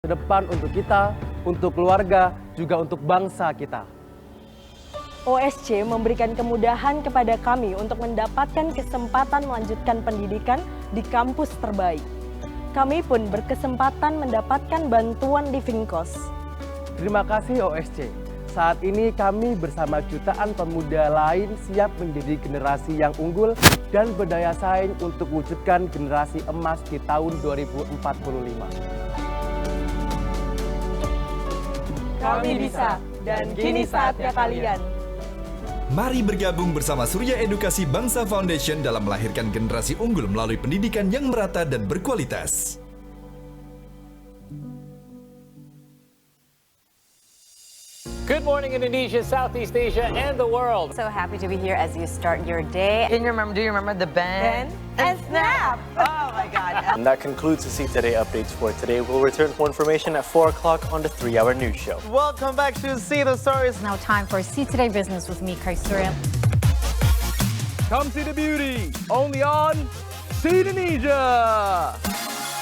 depan untuk kita, untuk keluarga, juga untuk bangsa kita. OSC memberikan kemudahan kepada kami untuk mendapatkan kesempatan melanjutkan pendidikan di kampus terbaik. Kami pun berkesempatan mendapatkan bantuan living cost. Terima kasih OSC. Saat ini kami bersama jutaan pemuda lain siap menjadi generasi yang unggul dan berdaya saing untuk wujudkan generasi emas di tahun 2045. Kami bisa, dan kini saatnya kalian. Mari bergabung bersama Surya Edukasi Bangsa Foundation dalam melahirkan generasi unggul melalui pendidikan yang merata dan berkualitas. Good morning, Indonesia, Southeast Asia, and the world. So happy to be here as you start your day. Do you remember the band? And snap! Oh my God. And that concludes the See Today updates for today. We'll return for information at 4 o'clock on the 3-hour news show. Welcome back to See the Stories. Now time for See Today Business with me, Surya. Come see the beauty, only on See Indonesia.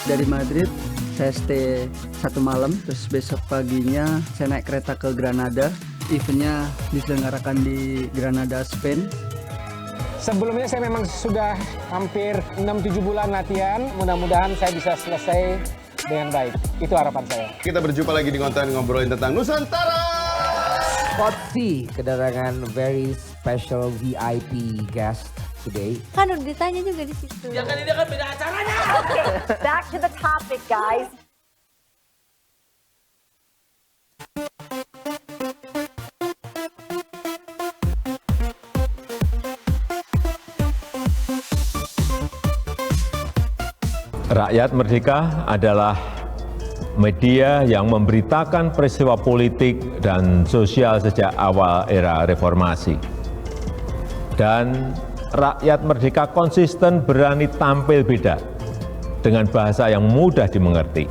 Dari Madrid, saya stay 1 malam, terus besok paginya saya naik kereta ke Granada. Eventnya diselenggarakan di Granada, Spain. Sebelumnya saya memang sudah hampir 6-7 bulan latihan. Mudah-mudahan saya bisa selesai dengan baik. Itu harapan saya. Kita berjumpa lagi di konten ngobrolin tentang Nusantara. Spot C kedatangan very special VIP guest today. Kan udah ditanya juga di situ. Jangan ini kan beda acaranya. Back to the topic, guys. Rakyat Merdeka adalah media yang memberitakan peristiwa politik dan sosial sejak awal era reformasi. Dan Rakyat Merdeka konsisten berani tampil beda dengan bahasa yang mudah dimengerti.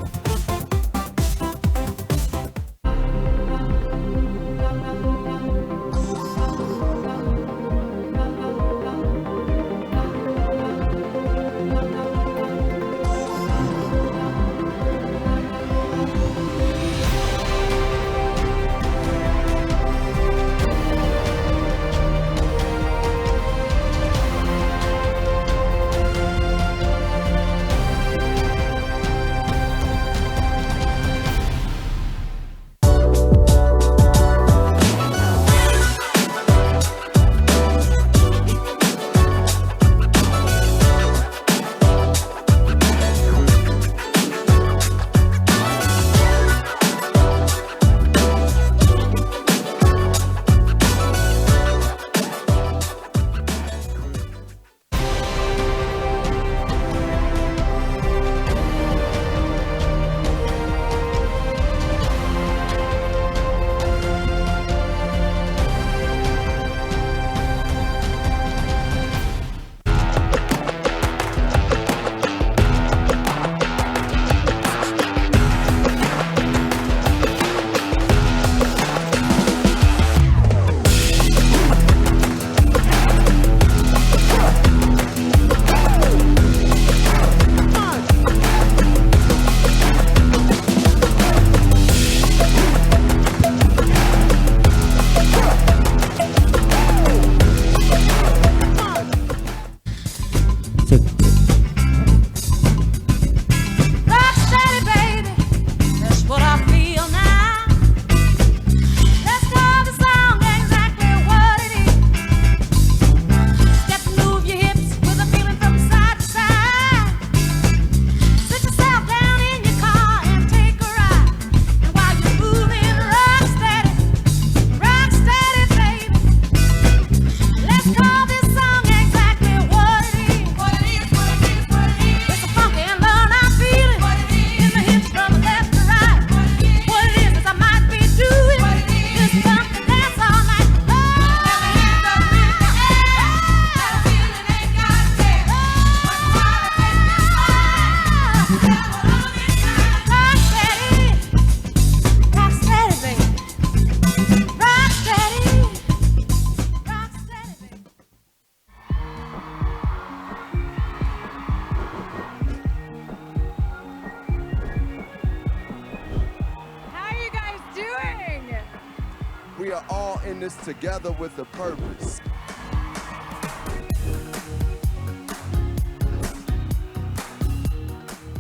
We are all in this together with a purpose.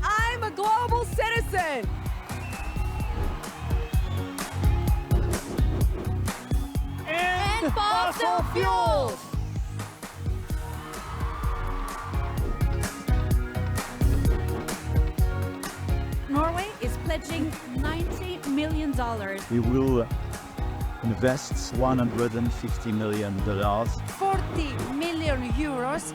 I'm a global citizen. And fossil fuels. Norway is pledging $90 million. We will invest $150 million. 40 million euros.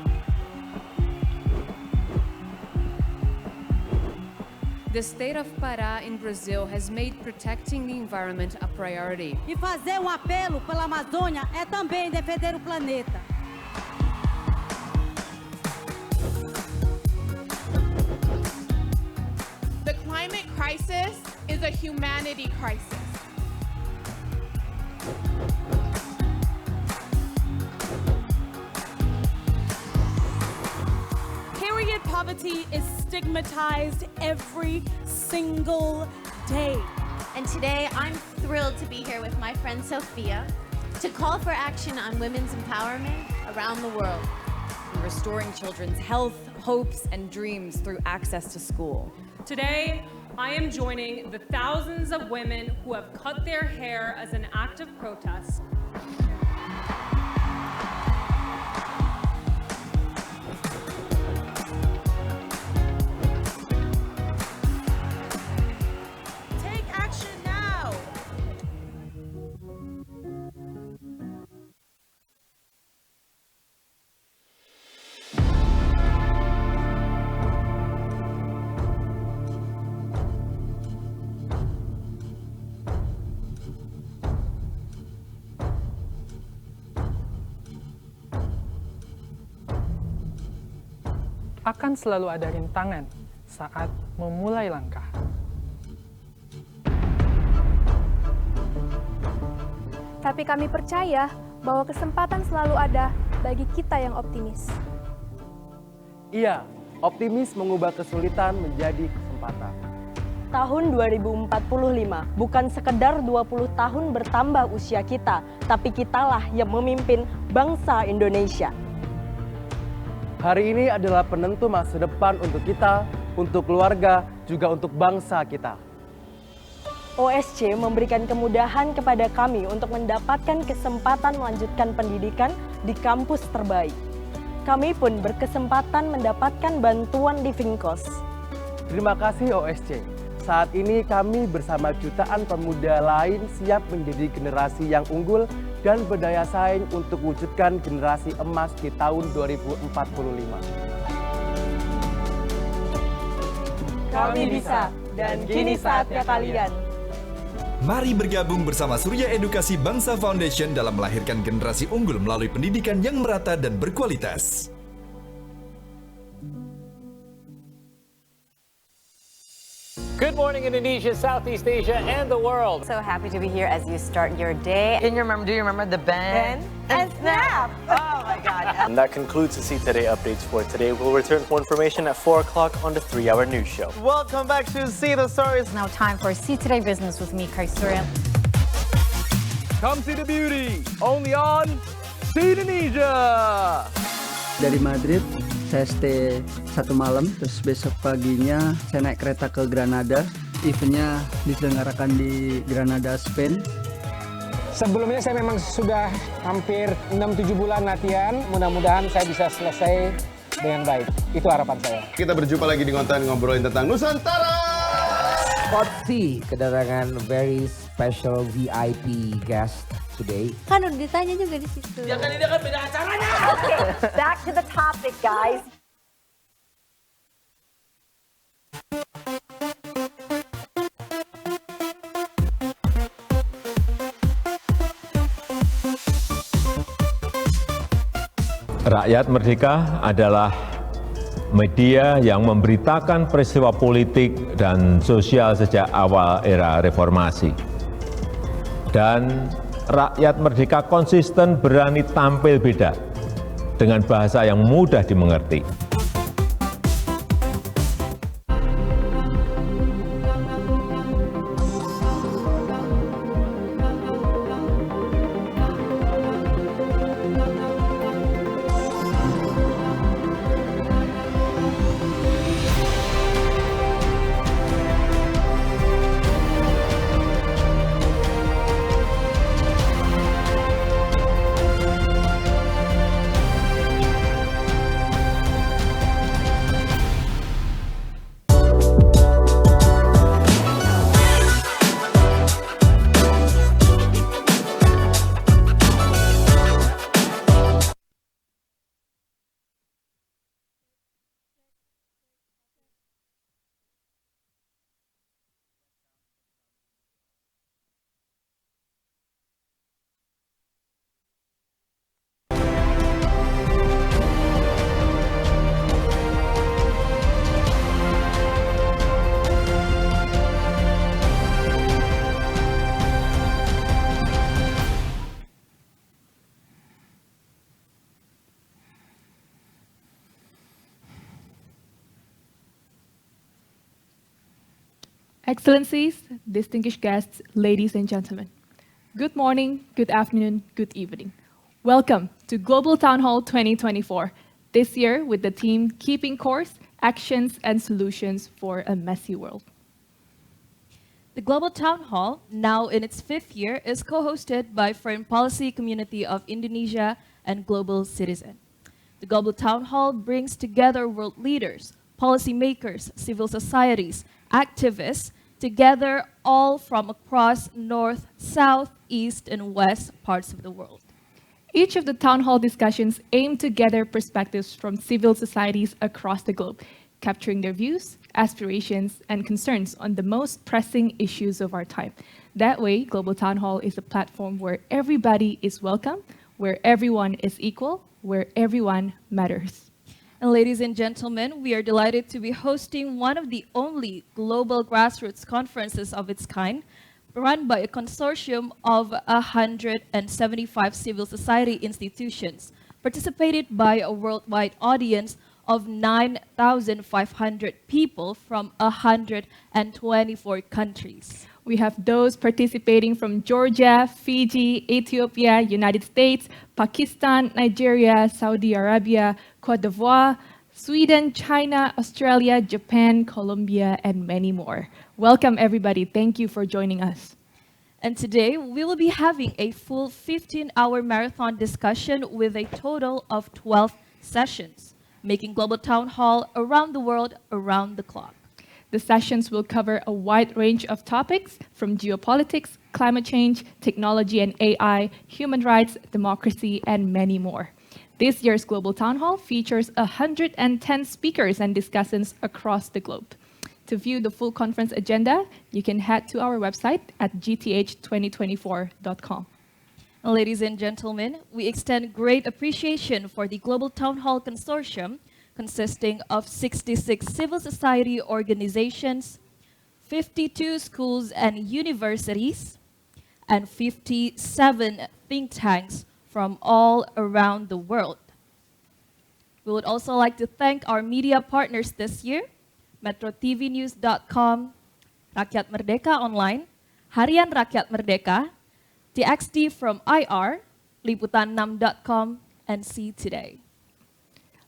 The state of Pará in Brazil has made protecting the environment a priority. E fazer apelo pela Amazônia é também defender o planeta. The climate crisis is a humanity crisis. Period poverty is stigmatized every single day. And today I'm thrilled to be here with my friend Sophia to call for action on women's empowerment around the world. Restoring children's health, hopes, and dreams through access to school. Today, I am joining the thousands of women who have cut their hair as an act of protest. Take action now! Akan selalu ada rintangan saat memulai langkah. Tapi kami percaya bahwa kesempatan selalu ada bagi kita yang optimis. Iya, optimis mengubah kesulitan menjadi kesempatan. Tahun 2045 bukan sekedar 20 tahun bertambah usia kita, tapi kitalah yang memimpin bangsa Indonesia. Hari ini adalah penentu masa depan untuk kita, untuk keluarga, juga untuk bangsa kita. OSC memberikan kemudahan kepada kami untuk mendapatkan kesempatan melanjutkan pendidikan di kampus terbaik. Kami pun berkesempatan mendapatkan bantuan living cost. Terima kasih OSC. Saat ini kami bersama jutaan pemuda lain siap menjadi generasi yang unggul dan berdaya saing untuk wujudkan generasi emas di tahun 2045. Kami bisa, dan kini saatnya kalian. Mari bergabung bersama Surya Edukasi Bangsa Foundation dalam melahirkan generasi unggul melalui pendidikan yang merata dan berkualitas. Good morning, Indonesia, Southeast Asia, and the world. So happy to be here as you start your day. Do you remember the bend? And snap! Oh my God. And that concludes the See Today updates for today. We'll return for information at 4 o'clock on the 3-hour news show. Welcome back to See the Stories. Now time for See Today Business with me, Surya. Come see the beauty, only on See Indonesia. Dari Madrid, saya stay 1 malam, terus besok paginya saya naik kereta ke Granada. Eventnya diselenggarakan di Granada, Spain. Sebelumnya saya memang sudah hampir 6-7 bulan latihan. Mudah-mudahan saya bisa selesai dengan baik. Itu harapan saya. Kita berjumpa lagi di konten ngobrolin tentang Nusantara. Spot C kedatangan very special VIP guest today. Kan udah ditanya juga di situ. Jangan ini kan beda acaranya. Okay, back to the topic, guys. Rakyat Merdeka adalah media yang memberitakan peristiwa politik dan sosial sejak awal era reformasi. Dan Rakyat Merdeka konsisten berani tampil beda dengan bahasa yang mudah dimengerti. Excellencies, distinguished guests, ladies and gentlemen. Good morning, good afternoon, good evening. Welcome to Global Town Hall 2024, this year with the theme Keeping Course, Actions and Solutions for a Messy World. The Global Town Hall, now in its 5th year, is co-hosted by Foreign Policy Community of Indonesia and Global Citizen. The Global Town Hall brings together world leaders, policymakers, civil societies, activists, together all from across North, South, East, and West parts of the world. Each of the town hall discussions aim to gather perspectives from civil societies across the globe, capturing their views, aspirations, and concerns on the most pressing issues of our time. That way, Global Town Hall is a platform where everybody is welcome, where everyone is equal, where everyone matters. And ladies and gentlemen, we are delighted to be hosting one of the only global grassroots conferences of its kind, run by a consortium of 175 civil society institutions, participated by a worldwide audience of 9,500 people from 124 countries. We have those participating from Georgia, Fiji, Ethiopia, United States, Pakistan, Nigeria, Saudi Arabia, Cote d'Ivoire, Sweden, China, Australia, Japan, Colombia, and many more. Welcome, everybody. Thank you for joining us. And today, we will be having a full 15-hour marathon discussion with a total of 12 sessions, making Global Town Hall around the world, around the clock. The sessions will cover a wide range of topics from geopolitics, climate change, technology and AI, human rights, democracy, and many more. This year's Global Town Hall features 110 speakers and discussants across the globe. To view the full conference agenda, you can head to our website at gth2024.com. Ladies and gentlemen, we extend great appreciation for the Global Town Hall Consortium, consisting of 66 civil society organizations, 52 schools and universities, and 57 think tanks from all around the world. We would also like to thank our media partners this year, MetroTVNews.com, Rakyat Merdeka Online, Harian Rakyat Merdeka, TXT from IR, Liputan6.com, and See Today.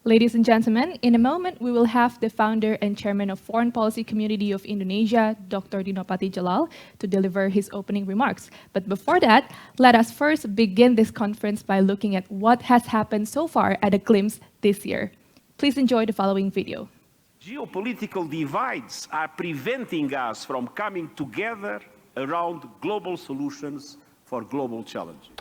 Ladies and gentlemen, in a moment, we will have the founder and chairman of Foreign Policy Community of Indonesia, Dr. Dinopati Jalal, to deliver his opening remarks. But before that, let us first begin this conference by looking at what has happened so far at a glimpse this year. Please enjoy the following video. Geopolitical divides are preventing us from coming together around global solutions for global challenges.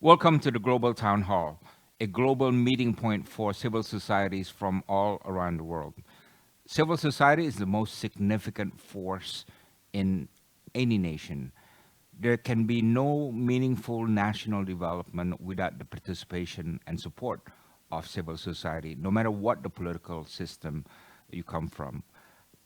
Welcome to the Global Town Hall, a global meeting point for civil societies from all around the world. Civil society is the most significant force in any nation. There can be no meaningful national development without the participation and support of civil society, no matter what the political system you come from.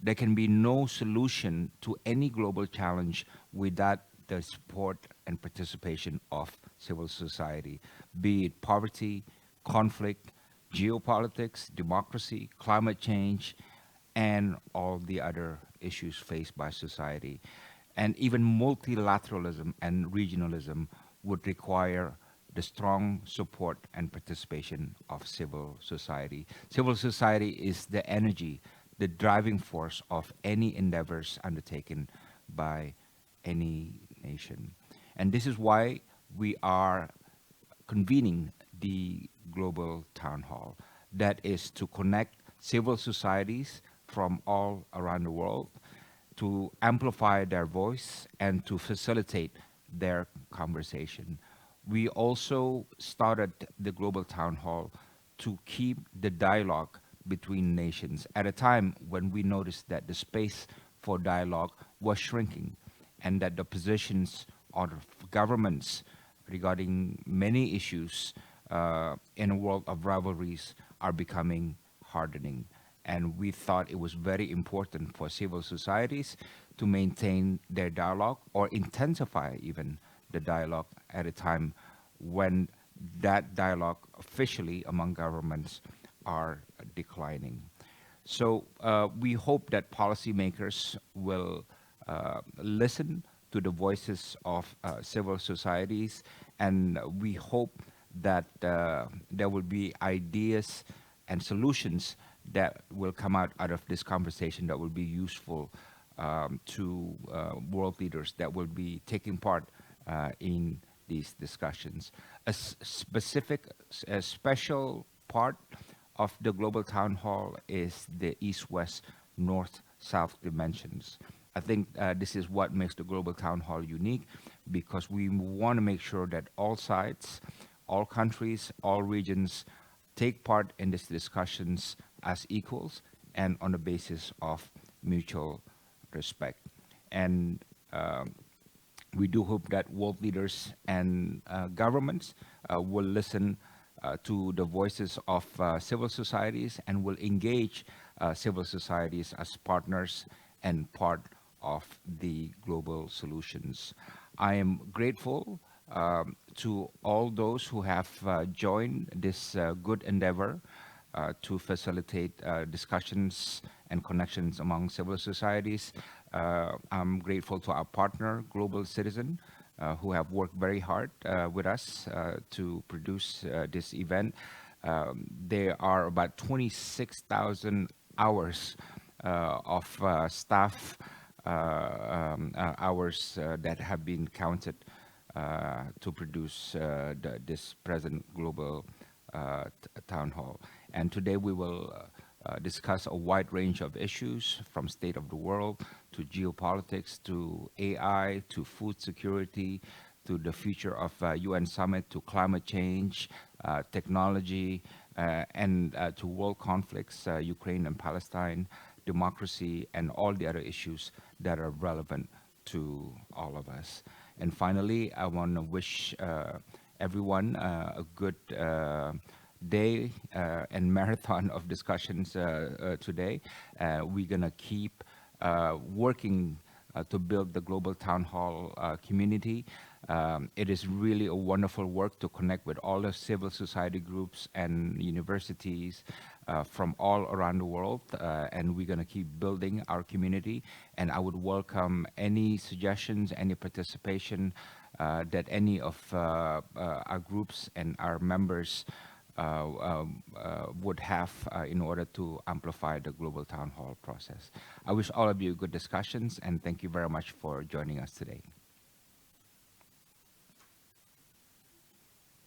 There can be no solution to any global challenge without the support and participation of civil society, be it poverty, conflict, geopolitics, democracy, climate change, and all the other issues faced by society. And even multilateralism and regionalism would require the strong support and participation of civil society. Civil society is the energy, the driving force of any endeavors undertaken by any nation. And this is why we are convening the Global Town Hall. That is to connect civil societies from all around the world, to amplify their voice and to facilitate their conversation. We also started the Global Town Hall to keep the dialogue between nations at a time when we noticed that the space for dialogue was shrinking and that the positions of governments regarding many issues in a world of rivalries are becoming hardening. And we thought it was very important for civil societies to maintain their dialogue or intensify even the dialogue at a time when that dialogue officially among governments are declining. So we hope that policymakers will listen to the voices of civil societies, and we hope that there will be ideas and solutions that will come out of this conversation that will be useful to world leaders that will be taking part in these discussions. A special part of the Global Town Hall is the East-West, North-South dimensions. I think this is what makes the Global Town Hall unique, because we want to make sure that all sides, all countries, all regions take part in these discussions as equals and on the basis of mutual respect. And we do hope that world leaders and governments will listen to the voices of civil societies and will engage civil societies as partners and part of the global solutions. I am grateful to all those who have joined this good endeavor to facilitate discussions and connections among civil societies. I'm grateful to our partner, Global Citizen, who have worked very hard with us to produce this event. There are about 26,000 hours of staff hours that have been counted to produce this present global town hall. And today we will discuss a wide range of issues, from state of the world to geopolitics to AI to food security to the future of UN Summit to climate change, technology, and to world conflicts, Ukraine and Palestine, democracy, and all the other issues that are relevant to all of us. And finally, I want to wish everyone a good day and marathon of discussions today. We're going to keep working to build the Global Town Hall community. It is really a wonderful work to connect with all the civil society groups and universities from all around the world, and we're going to keep building our community. And I would welcome any suggestions, any participation that any of our groups and our members would have in order to amplify the Global Town Hall process. I wish all of you good discussions, and thank you very much for joining us today.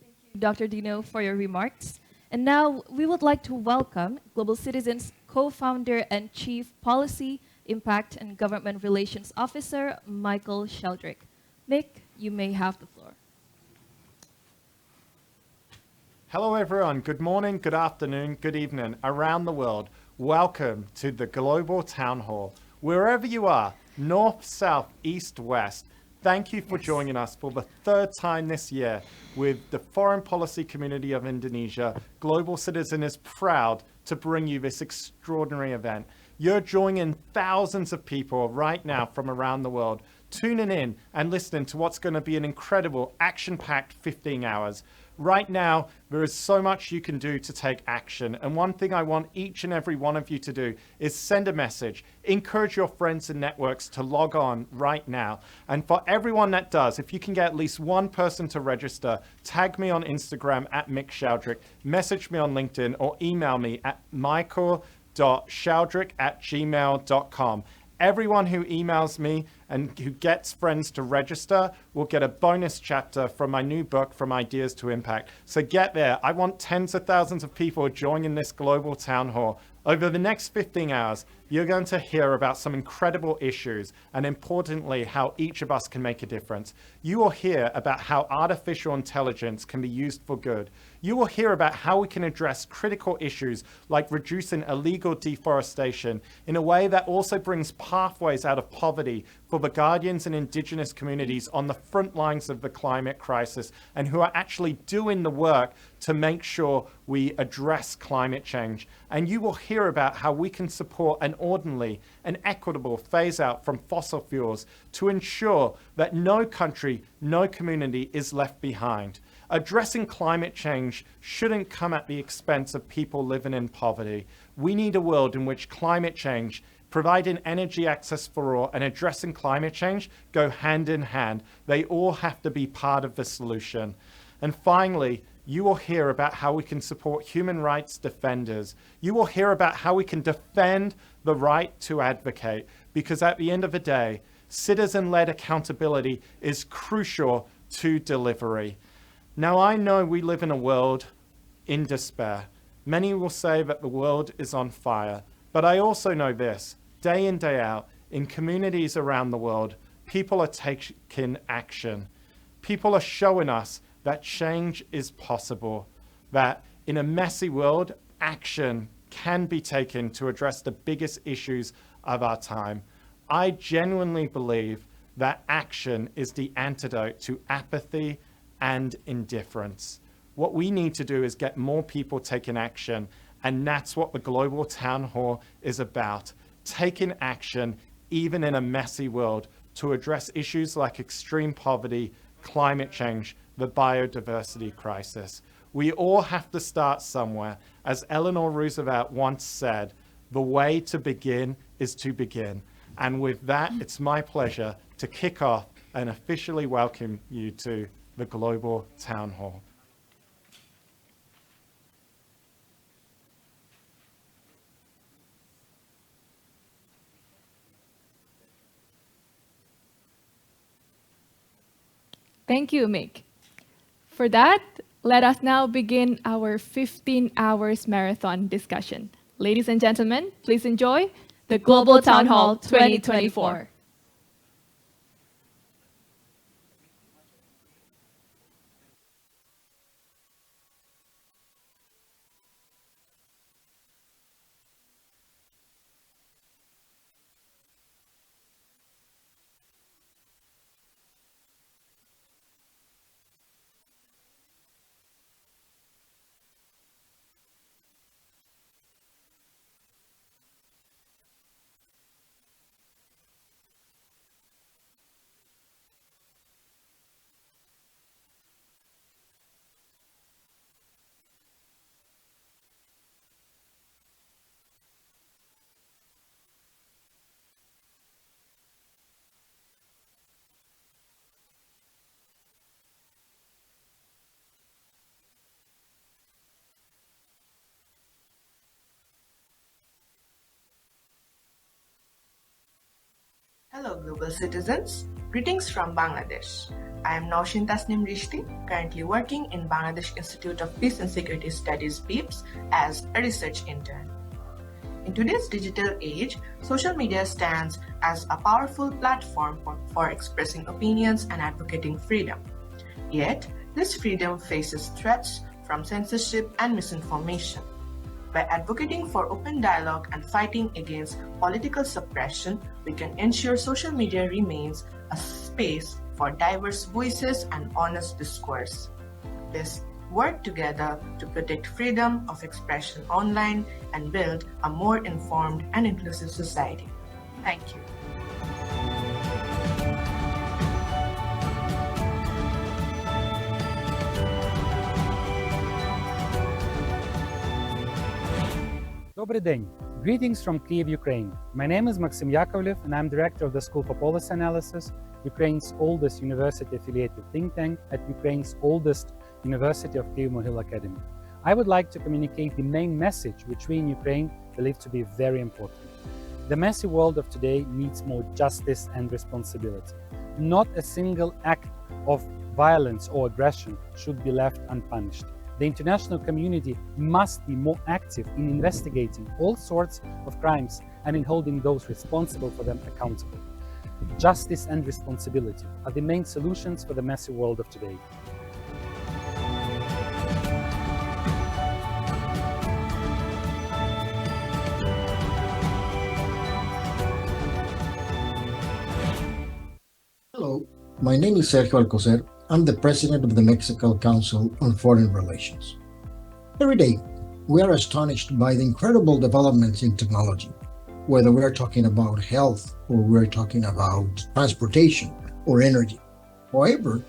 Thank you, Dr. Dino, for your remarks. And now we would like to welcome Global Citizen's co-founder and Chief Policy, Impact, and Government Relations Officer, Michael Sheldrick. Mick, you may have the floor. Hello everyone, good morning, good afternoon, good evening around the world. Welcome to the Global Town Hall. Wherever you are, north, south, east, west, thank you for joining us for the third time this year with the foreign policy community of Indonesia. Global Citizen is proud to bring you this extraordinary event. You're joining thousands of people right now from around the world, tuning in and listening to what's going to be an incredible action-packed 15 hours. Right now, there is so much you can do to take action. And one thing I want each and every one of you to do is send a message. Encourage your friends and networks to log on right now. And for everyone that does, if you can get at least one person to register, tag me on Instagram at Mick Sheldrick, message me on LinkedIn, or email me at michael.sheldrick@gmail.com. Everyone who emails me and who gets friends to register will get a bonus chapter from my new book, From Ideas to Impact. So get there. I want tens of thousands of people joining this global town hall. Over the next 15 hours, you're going to hear about some incredible issues and, importantly, how each of us can make a difference. You will hear about how artificial intelligence can be used for good. You will hear about how we can address critical issues like reducing illegal deforestation in a way that also brings pathways out of poverty for the guardians and indigenous communities on the front lines of the climate crisis and who are actually doing the work to make sure we address climate change. And you will hear about how we can support an orderly and equitable phase out from fossil fuels to ensure that no country, no community is left behind. Addressing climate change shouldn't come at the expense of people living in poverty. We need a world in which climate change, providing energy access for all, and addressing climate change go hand in hand. They all have to be part of the solution. And finally, you will hear about how we can support human rights defenders. You will hear about how we can defend the right to advocate, because at the end of the day, citizen-led accountability is crucial to delivery. Now, I know we live in a world in despair. Many will say that the world is on fire, but I also know this, day in, day out, in communities around the world, people are taking action. People are showing us that change is possible, that in a messy world, action can be taken to address the biggest issues of our time. I genuinely believe that action is the antidote to apathy and indifference. What we need to do is get more people taking action, and that's what the Global Town Hall is about. Taking action, even in a messy world, to address issues like extreme poverty, climate change, the biodiversity crisis. We all have to start somewhere. As Eleanor Roosevelt once said, the way to begin is to begin. And with that, it's my pleasure to kick off and officially welcome you to the Global Town Hall. Thank you, Mick. For that, let us now begin our 15 hours marathon discussion. Ladies and gentlemen, please enjoy the Global Town Hall 2024. Hello, global citizens. Greetings from Bangladesh. I am Naushin Tasnim Rishti, currently working in Bangladesh Institute of Peace and Security Studies BIPS as a research intern. In today's digital age, social media stands as a powerful platform for expressing opinions and advocating freedom. Yet, this freedom faces threats from censorship and misinformation. By advocating for open dialogue and fighting against political suppression, we can ensure social media remains a space for diverse voices and honest discourse. Let's work together to protect freedom of expression online and build a more informed and inclusive society. Thank you. Добрий день. Greetings from Kyiv, Ukraine. My name is Maxim Yakovlev and I'm director of the School for Policy Analysis, Ukraine's oldest university-affiliated think tank at Ukraine's oldest University of Kyiv-Mohyla Academy. I would like to communicate the main message which we in Ukraine believe to be very important. The messy world of today needs more justice and responsibility. Not a single act of violence or aggression should be left unpunished. The international community must be more active in investigating all sorts of crimes and in holding those responsible for them accountable. Justice and responsibility are the main solutions for the messy world of today. Hello, my name is Sergio Alcocer. I'm the president of the Mexican Council on Foreign Relations. Every day, we are astonished by the incredible developments in technology, whether we are talking about health or we're talking about transportation or energy. However,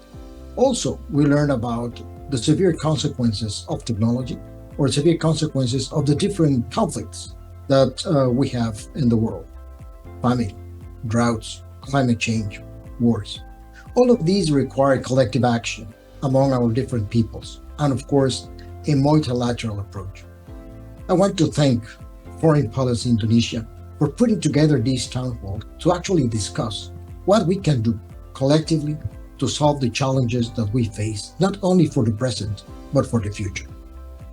also we learn about the severe consequences of technology or severe consequences of the different conflicts that we have in the world. Famine, droughts, climate change, wars. All of these require collective action among our different peoples, and of course, a multilateral approach. I want to thank Foreign Policy Indonesia for putting together this town hall to actually discuss what we can do collectively to solve the challenges that we face, not only for the present, but for the future.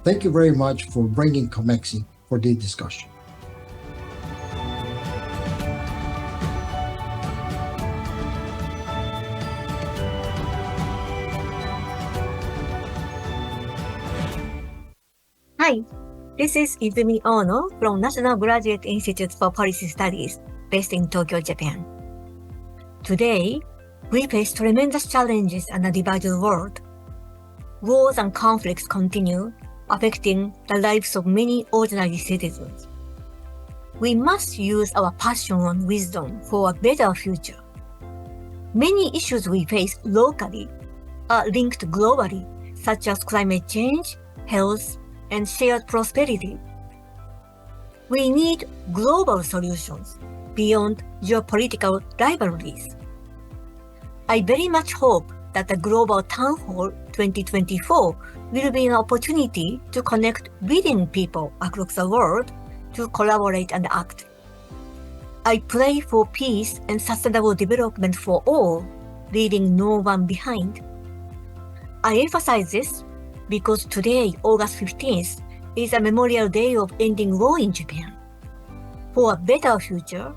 Thank you very much for bringing COMEXI for this discussion. Hi, this is Izumi Ono from National Graduate Institute for Policy Studies, based in Tokyo, Japan. Today, we face tremendous challenges in a divided world. Wars and conflicts continue, affecting the lives of many ordinary citizens. We must use our passion and wisdom for a better future. Many issues we face locally are linked globally, such as climate change, health, and shared prosperity. We need global solutions beyond geopolitical rivalries. I very much hope that the Global Town Hall 2024 will be an opportunity to connect leading people across the world to collaborate and act. I pray for peace and sustainable development for all, leaving no one behind. I emphasize this because today, August 15th, is a memorial day of ending war in Japan. For a better future,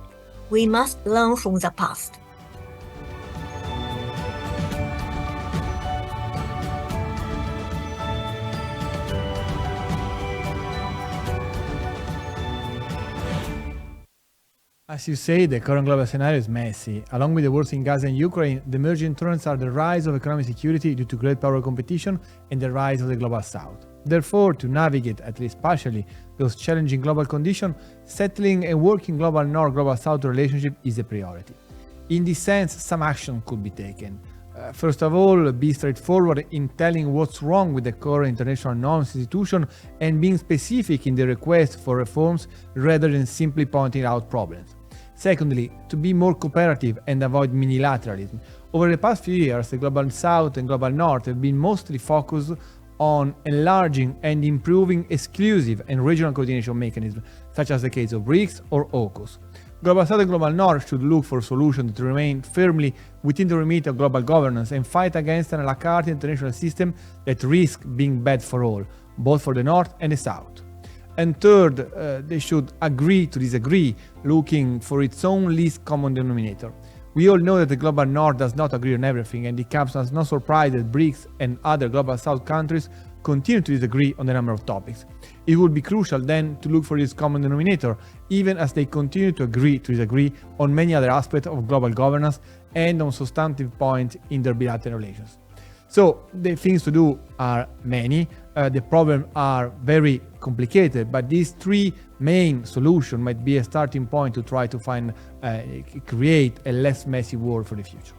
we must learn from the past. As you say, the current global scenario is messy. Along with the wars in Gaza and Ukraine, the emerging trends are the rise of economic security due to great power competition and the rise of the global south. Therefore, to navigate, at least partially, those challenging global conditions, settling a working global north-global south relationship is a priority. In this sense, some action could be taken. First of all, be straightforward in telling what's wrong with the current international norms institution and being specific in the request for reforms rather than simply pointing out problems. Secondly, to be more cooperative and avoid minilateralism. Over the past few years, the Global South and Global North have been mostly focused on enlarging and improving exclusive and regional coordination mechanisms, such as the case of BRICS or AUKUS. Global South and Global North should look for solutions that remain firmly within the remit of global governance and fight against an à la carte international system that risks being bad for all, both for the North and the South. And third, they should agree to disagree, looking for its own least common denominator. We all know that the global north does not agree on everything, and it comes as no surprise that BRICS and other global south countries continue to disagree on a number of topics. It would be crucial then to look for this common denominator, even as they continue to agree to disagree on many other aspects of global governance and on substantive points in their bilateral relations. So the things to do are many, the problems are very complicated, but these three main solutions might be a starting point to try to find, create a less messy world for the future.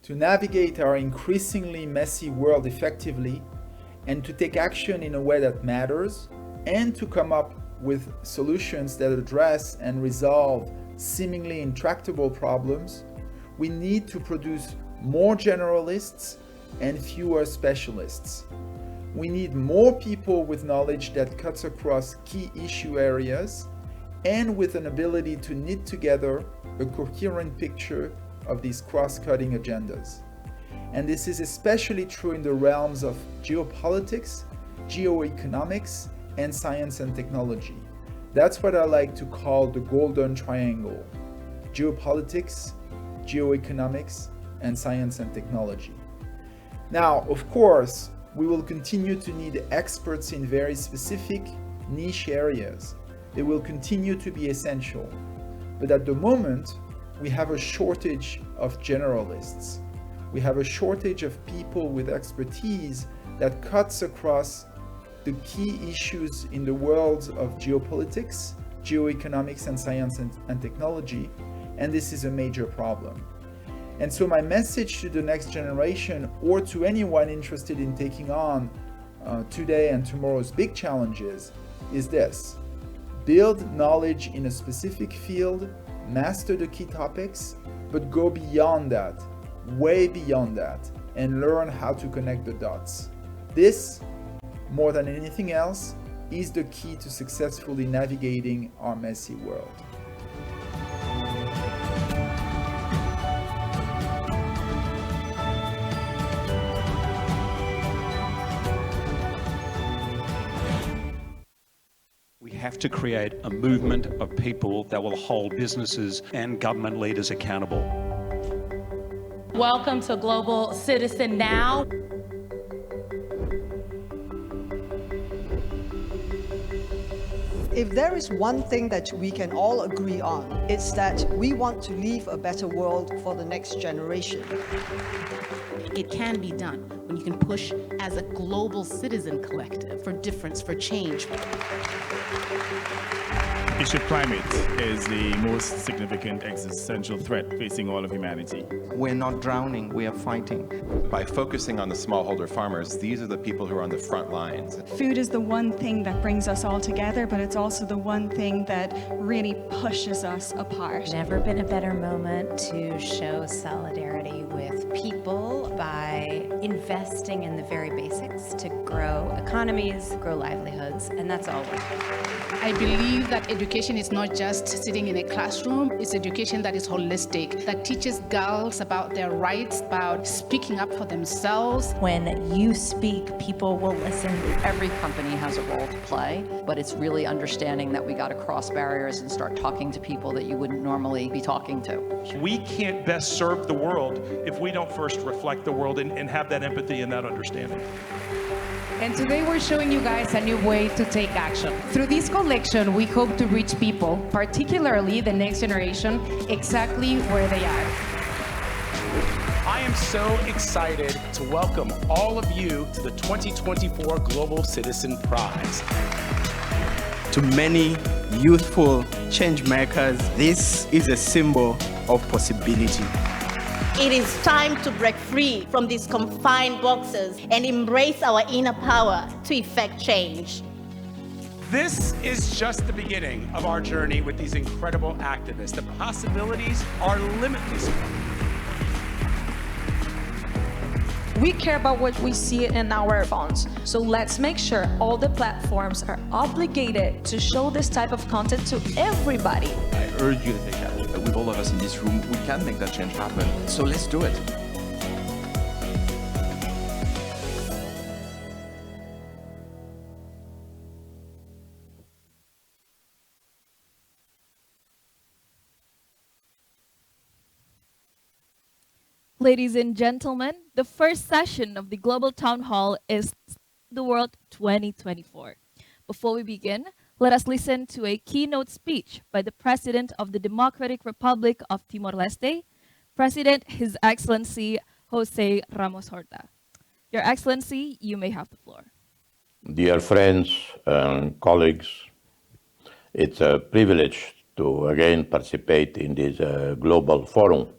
To navigate our increasingly messy world effectively, and to take action in a way that matters, and to come up with solutions that address and resolve seemingly intractable problems, we need to produce more generalists and fewer specialists. We need more people with knowledge that cuts across key issue areas and with an ability to knit together a coherent picture of these cross-cutting agendas. And this is especially true in the realms of geopolitics, geoeconomics, and science and technology. That's what I like to call the golden triangle: geopolitics, geoeconomics, and science and technology. Now, of course, we will continue to need experts in very specific niche areas. They will continue to be essential. But at the moment, we have a shortage of generalists. We have a shortage of people with expertise that cuts across the key issues in the worlds of geopolitics, geoeconomics, and science and technology, and this is a major problem. And so my message to the next generation, or to anyone interested in taking on today and tomorrow's big challenges, is this: build knowledge in a specific field, master the key topics, but go beyond that, way beyond that, and learn how to connect the dots. This, more than anything else, is the key to successfully navigating our messy world. We have to create a movement of people that will hold businesses and government leaders accountable. Welcome to Global Citizen Now. If there is one thing that we can all agree on, it's that we want to leave a better world for the next generation. It can be done when you can push as a global citizen collective for difference, for change. The issue of climate is the most significant existential threat facing all of humanity. We're not drowning, we are fighting. By focusing on the smallholder farmers, these are the people who are on the front lines. Food is the one thing that brings us all together, but it's also the one thing that really pushes us apart. Never been a better moment to show solidarity with people by investing in the very basics to grow economies, grow livelihoods, and that's all we're doing. I believe that education is not just sitting in a classroom, it's education that is holistic, that teaches girls about their rights, about speaking up for themselves. When you speak, people will listen. Every company has a role to play, but it's really understanding that we got to cross barriers and start talking to people that you wouldn't normally be talking to. We can't best serve the world if we don't first reflect the world and have that empathy and that understanding. And today we're showing you guys a new way to take action. Through this collection, we hope to reach people, particularly the next generation, exactly where they are. I am so excited to welcome all of you to the 2024 Global Citizen Prize. To many youthful change makers, this is a symbol of possibility. It is time to break free from these confined boxes and embrace our inner power to effect change. This is just the beginning of our journey with these incredible activists. The possibilities are limitless. We care about what we see in our phones, so let's make sure all the platforms are obligated to show this type of content to everybody. I urge you to take action. With all of us in this room, we can make that change happen. So let's do it. Ladies and gentlemen, the first session of the Global Town Hall is the World 2024. Before we begin, let us listen to a keynote speech by the President of the Democratic Republic of Timor-Leste, President His Excellency Jose Ramos Horta. Your Excellency, you may have the floor. Dear friends and colleagues, it's a privilege to again participate in this global forum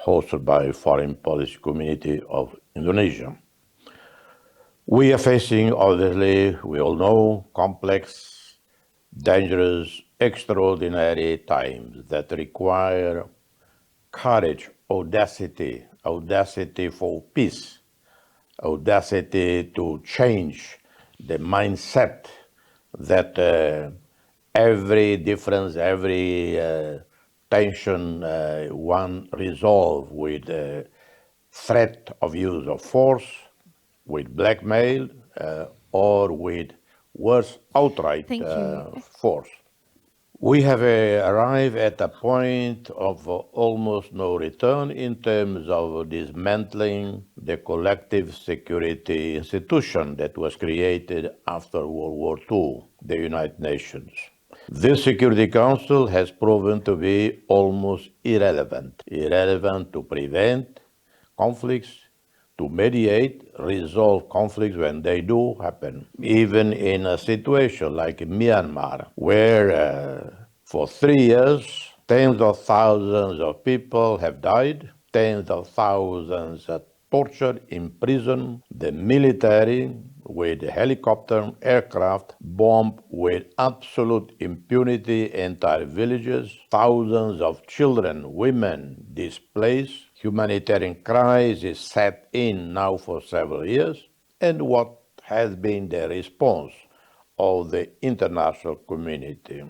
hosted by Foreign Policy Community of Indonesia. We are facing, obviously, we all know, complex, dangerous, extraordinary times that require courage, audacity for peace, audacity to change the mindset that every difference, every tension, one resolve with threat of use of force, with blackmail, or with worse, outright force. We have arrived at a point of almost no return in terms of dismantling the collective security institution that was created after World War II, the United Nations. This Security Council has proven to be almost irrelevant to prevent conflicts, to mediate, resolve conflicts when they do happen. Even in a situation like Myanmar, where for 3 years, tens of thousands of people have died, tens of thousands are tortured, imprisoned, the military with helicopter, aircraft, bombed with absolute impunity entire villages, thousands of children, women displaced, humanitarian crisis set in now for several years, and what has been the response of the international community?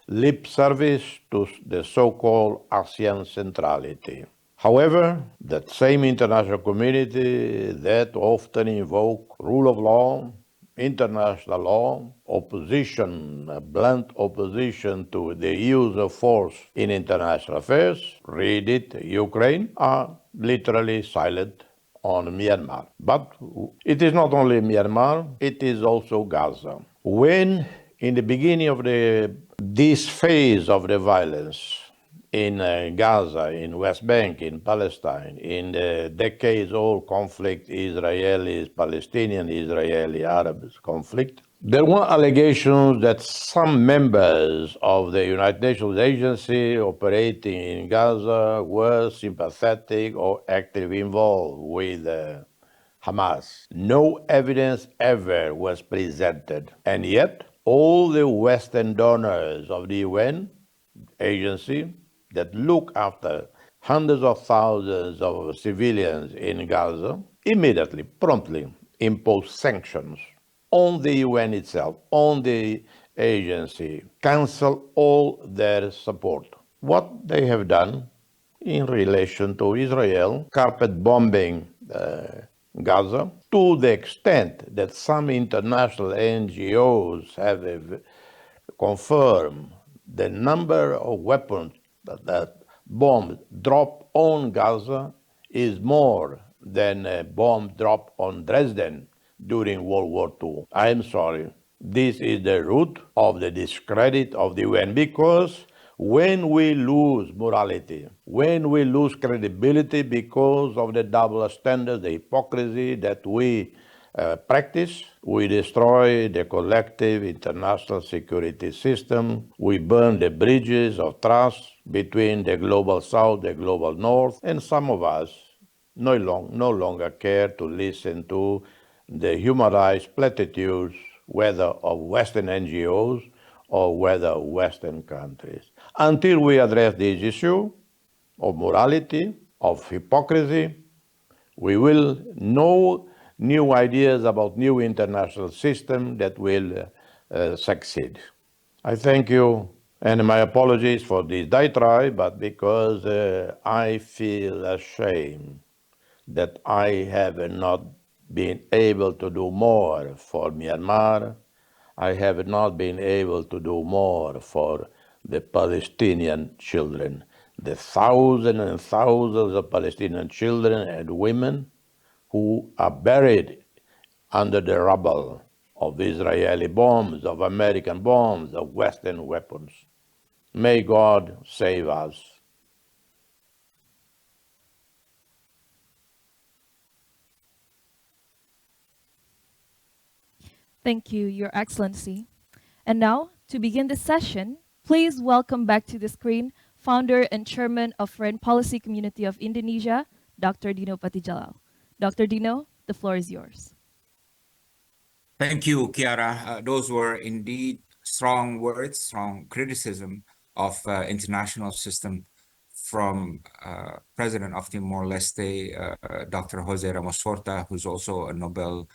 Lip service to the so-called ASEAN centrality. However, that same international community that often invoke rule of law, international law, opposition, blunt opposition to the use of force in international affairs, read it, Ukraine, are literally silent on Myanmar. But it is not only Myanmar, it is also Gaza. When in the beginning of this phase of the violence, in Gaza, in West Bank, in Palestine, in the decades-old conflict, Israeli-Palestinian, Israeli-Arab conflict, there were allegations that some members of the United Nations agency operating in Gaza were sympathetic or actively involved with Hamas. No evidence ever was presented, and yet all the Western donors of the UN agency that look after hundreds of thousands of civilians in Gaza immediately, promptly impose sanctions on the UN itself, on the agency, cancel all their support. What they have done in relation to Israel, carpet bombing Gaza, to the extent that some international NGOs have confirmed the number of weapons that bombs dropped on Gaza is more than a bomb dropped on Dresden during World War II. I am sorry. This is the root of the discredit of the UN, because when we lose morality, when we lose credibility because of the double standards, the hypocrisy that we practice, we destroy the collective international security system, we burn the bridges of trust between the global south, the global north, and some of us no longer care to listen to the human rights platitudes, whether of Western NGOs or whether Western countries. Until we address this issue of morality, of hypocrisy, we will know new ideas about new international system that will succeed. I thank you, and my apologies for this diatribe, but because I feel ashamed that I have not been able to do more for Myanmar, I have not been able to do more for the Palestinian children. the thousands and thousands of Palestinian children and women who are buried under the rubble of Israeli bombs, of American bombs, of Western weapons. May God save us. Thank you, Your Excellency. And now, to begin the session, please welcome back to the screen founder and chairman of Foreign Policy Community of Indonesia, Dr. Dino Patijalal. Dr. Dino, the floor is yours. Thank you, Chiara. Those were indeed strong words, strong criticism of international system from President of Timor-Leste, Dr. Jose Ramos Horta, who's also a Nobel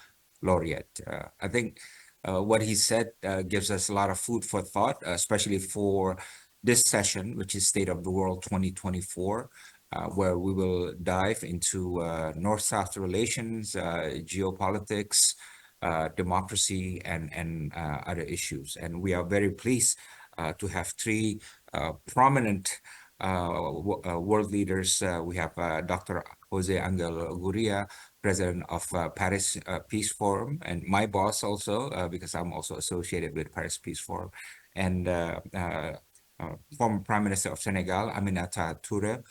laureate. I think what he said gives us a lot of food for thought, especially for this session, which is State of the World 2024, where we will dive into North-South relations, geopolitics, democracy, and other issues. And we are very pleased to have three prominent world leaders. We have Dr. Jose Angel Gurria, president of Paris Peace Forum, and my boss also, because I'm also associated with Paris Peace Forum, and former Prime Minister of Senegal, Aminata Touré.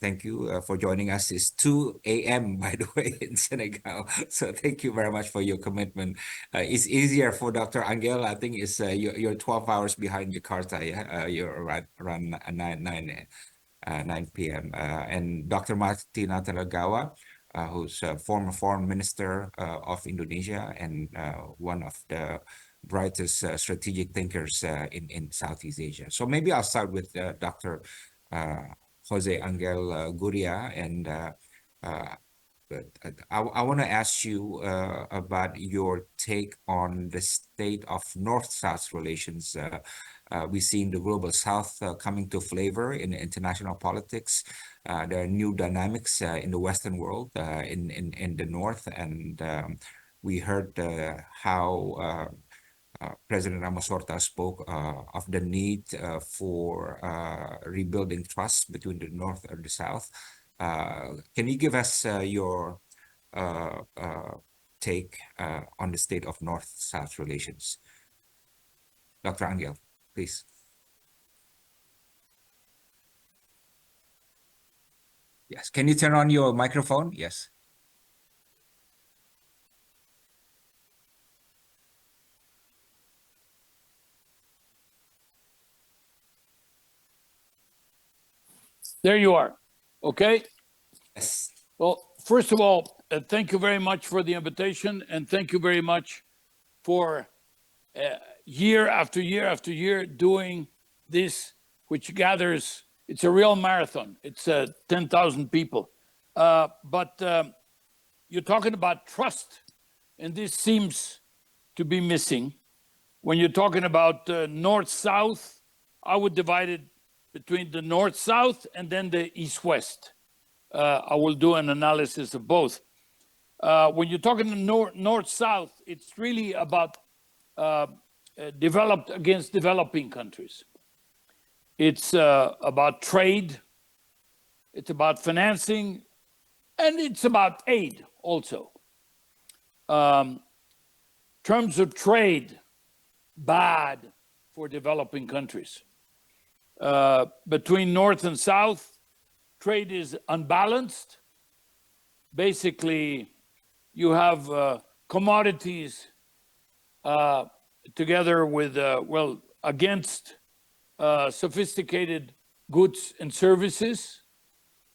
Thank you for joining us. It's 2 a.m. by the way in Senegal, so thank you very much for your commitment. It's easier for Dr. Angel. I think it's you're 12 hours behind Jakarta. Yeah, you're around 9 p.m. And Dr. Martina Talagawa, who's a former foreign minister of Indonesia and one of the brightest strategic thinkers in Southeast Asia. So maybe I'll start with Dr. Jose Angel Gurria, and I want to ask you about your take on the state of North-South relations. We've seen the global South coming to flavor in international politics. There are new dynamics in the Western world, in the North, and we heard how President Ramos Horta spoke of the need for rebuilding trust between the North and the South. Can you give us your take on the state of North-South relations? Dr. Angel, please. Yes, can you turn on your microphone? Yes. There you are. Okay. Yes. Well, first of all, thank you very much for the invitation, and thank you very much for year after year after year doing this, which gathers. It's a real marathon. It's 10,000 people. But you're talking about trust, and this seems to be missing. When you're talking about North-South, I would divide it between the North-South and then the East-West. I will do an analysis of both. When you're talking North-South, it's really about developed against developing countries. It's about trade, it's about financing, and it's about aid also. Terms of trade, bad for developing countries. Between North and South, trade is unbalanced. Basically, you have commodities together with, against sophisticated goods and services,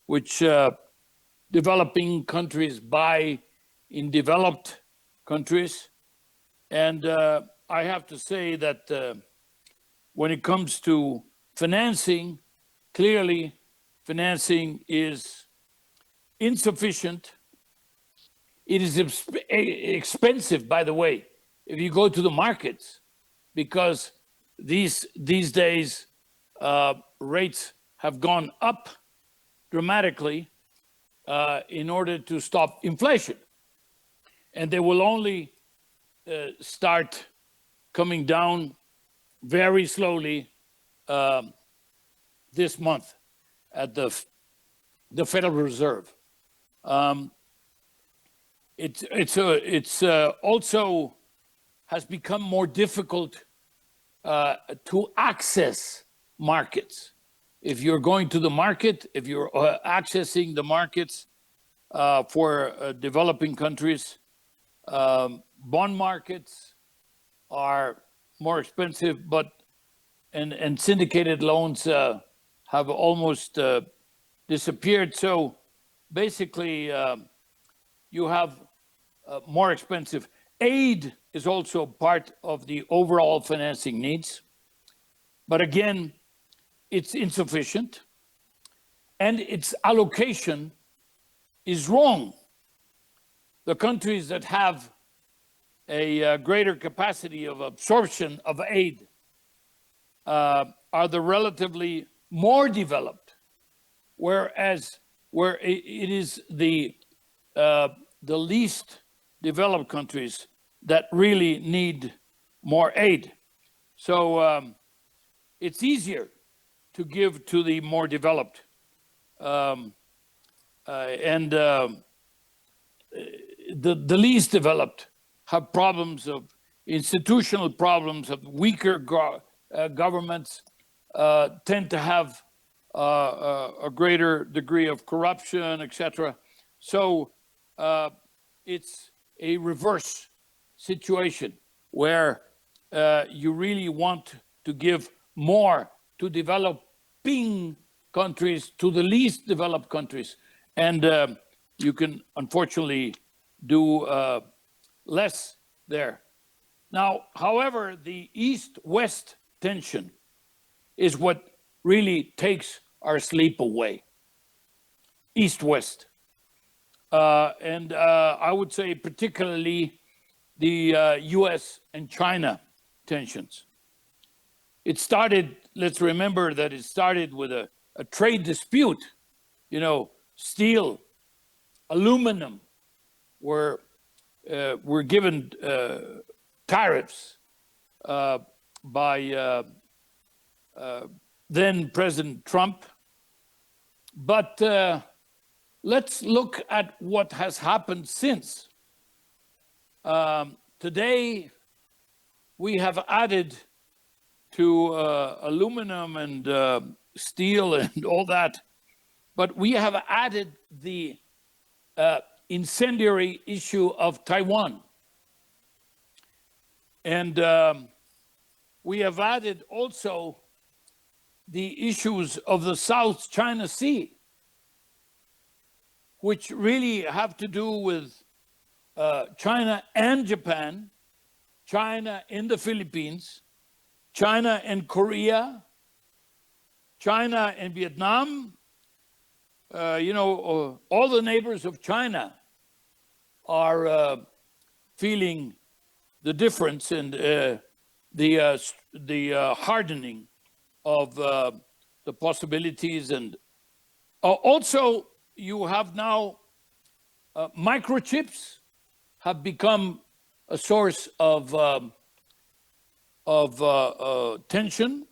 which developing countries buy in developed countries. And I have to say that when it comes to financing, clearly financing is insufficient. It is expensive, by the way, if you go to the markets, because these days rates have gone up dramatically in order to stop inflation. And they will only start coming down very slowly this month. at the Federal Reserve. It's also has become more difficult to access markets. If you're going to the market, if you're accessing the markets for developing countries, bond markets are more expensive, and syndicated loans have almost disappeared. So basically, you have more expensive. Aid is also part of the overall financing needs. But again, it's insufficient, and its allocation is wrong. The countries that have a greater capacity of absorption of aid are the relatively more developed, whereas where it is the least developed countries that really need more aid. So it's easier to give to the more developed. And the least developed have problems of institutional problems, of weaker governments, tend to have a greater degree of corruption, etc. So it's a reverse situation where you really want to give more to developing countries, to the least developed countries. And you can unfortunately do less there. Now, however, the East-West tension is what really takes our sleep away. East-West. And I would say particularly the US and China tensions. It started, let's remember that it started with a trade dispute. You know, steel, aluminum were given tariffs by then President Trump. But let's look at what has happened since. Today, we have added to aluminum and steel and all that, but we have added the incendiary issue of Taiwan. And we have added also the issues of the South China Sea, which really have to do with China and Japan, China and the Philippines, China and Korea, China and Vietnam. All the neighbors of China are feeling the difference and the hardening of the possibilities. And also, you have now microchips have become a source of tension.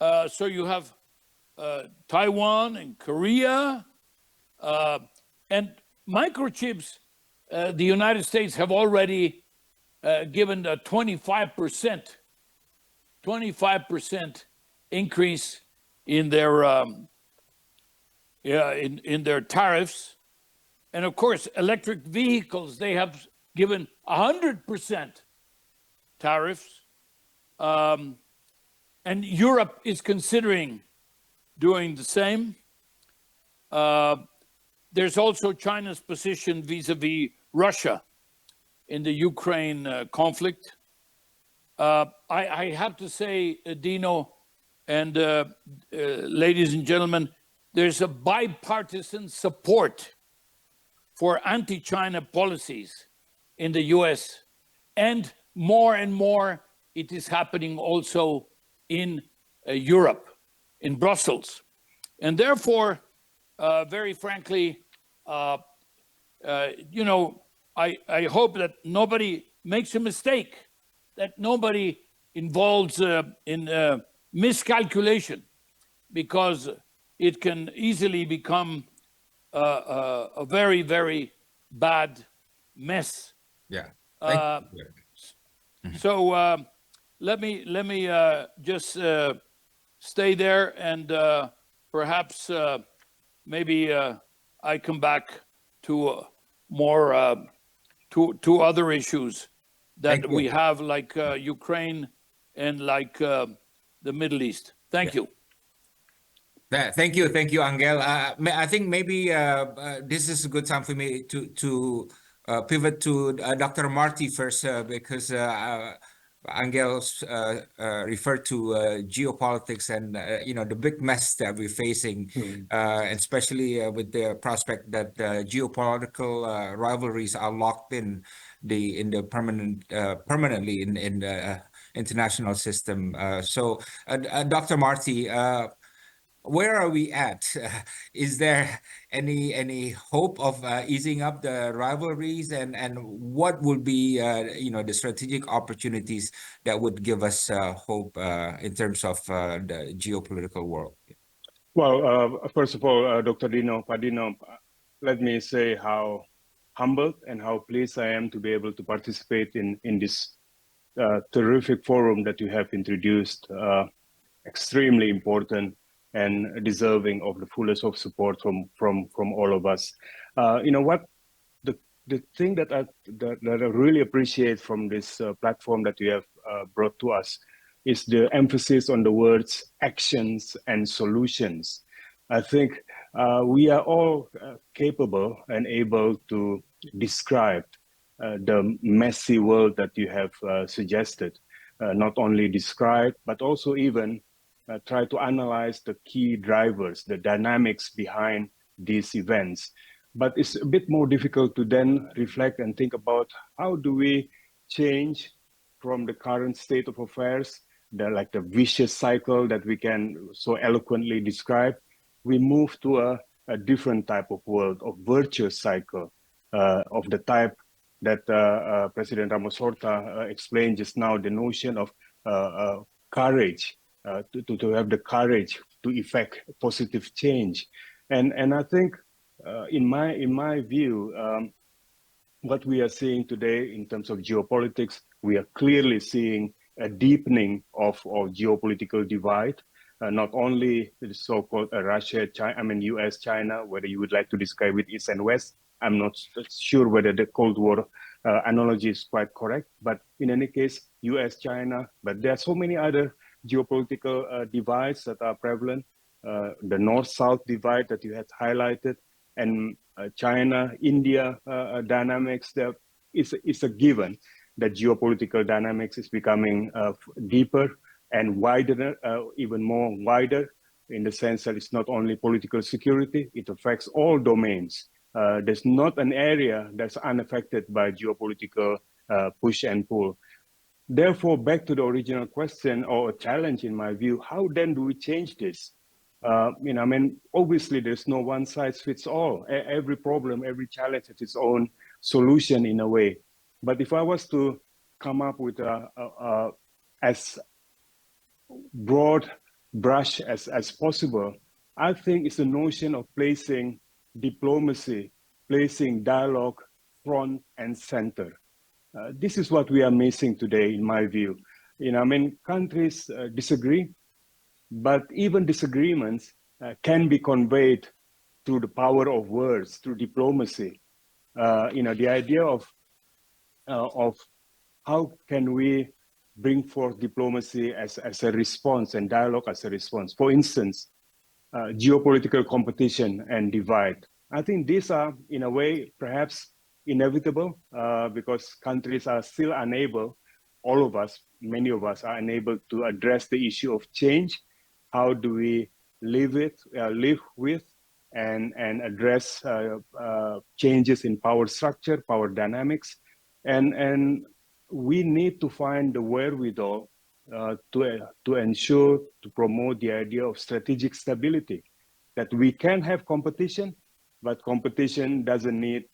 So you have Taiwan and Korea, and microchips. The United States have already given a 25% increase in their in their tariffs, and of course, electric vehicles, they have given 100% tariffs, and Europe is considering doing the same. There's also China's position vis-a-vis Russia in the Ukraine conflict. I have to say, Dino and ladies and gentlemen, there's a bipartisan support for anti-China policies in the US, and more it is happening also in Europe, in Brussels. And therefore, very frankly, I hope that nobody makes a mistake, that nobody involves in miscalculation, because it can easily become a very, very bad mess. Yeah. Uh, so let me just stay there, and perhaps maybe I come back to more to other issues that we have, like Ukraine and like the Middle East. Thank you. Thank you, Angel. I think maybe this is a good time for me to pivot to Dr. Marty first, because Angel referred to geopolitics and the big mess that we're facing, especially with the prospect that geopolitical rivalries are locked in the permanently in the international system. So, Dr. Marty, where are we at? Is there any hope of easing up the rivalries, and what would be the strategic opportunities that would give us hope in terms of the geopolitical world? Well, first of all, Dr. Dino Padino, let me say how humbled and how pleased I am to be able to participate in this terrific forum that you have introduced. Extremely important and deserving of the fullest of support from all of us. You know what? The thing that I really appreciate from this platform that you have brought to us is the emphasis on the words actions and solutions. I think we are all capable and able to describe the messy world that you have suggested. Not only describe, but also even try to analyze the key drivers, the dynamics behind these events. But it's a bit more difficult to then reflect and think about how do we change from the current state of affairs, the vicious cycle that we can so eloquently describe. We move to a different type of world, of virtuous cycle, of the type that President Ramos Horta explained just now, the notion of courage, to have the courage to effect positive change. And I think in my view, what we are seeing today in terms of geopolitics, we are clearly seeing a deepening of geopolitical divide. Not only the so-called Russia, China, US, China, whether you would like to describe it East and West. I'm not sure whether the Cold War analogy is quite correct, but in any case, US, China, but there are so many other geopolitical divides that are prevalent. The North-South divide that you had highlighted, and China, India dynamics, there is a given that geopolitical dynamics is becoming deeper and wider, even more wider, in the sense that it's not only political security, it affects all domains. There's not an area that's unaffected by geopolitical push and pull. Therefore, back to the original question or a challenge in my view, how then do we change this? Obviously there's no one size fits all. Every problem, every challenge has its own solution in a way. But if I was to come up with as broad brush as possible, I think it's the notion of placing diplomacy, placing dialogue front and center. This is what we are missing today, in my view. Countries disagree, but even disagreements can be conveyed through the power of words, through diplomacy. The idea of how can we bring forth diplomacy as a response and dialogue as a response. For instance, geopolitical competition and divide. I think these are, in a way, perhaps inevitable because countries are still unable, all of us, many of us are unable to address the issue of change. How do we live with and address changes in power structure, power dynamics, and we need to find the wherewithal to ensure, to promote the idea of strategic stability, that we can have competition, but competition doesn't need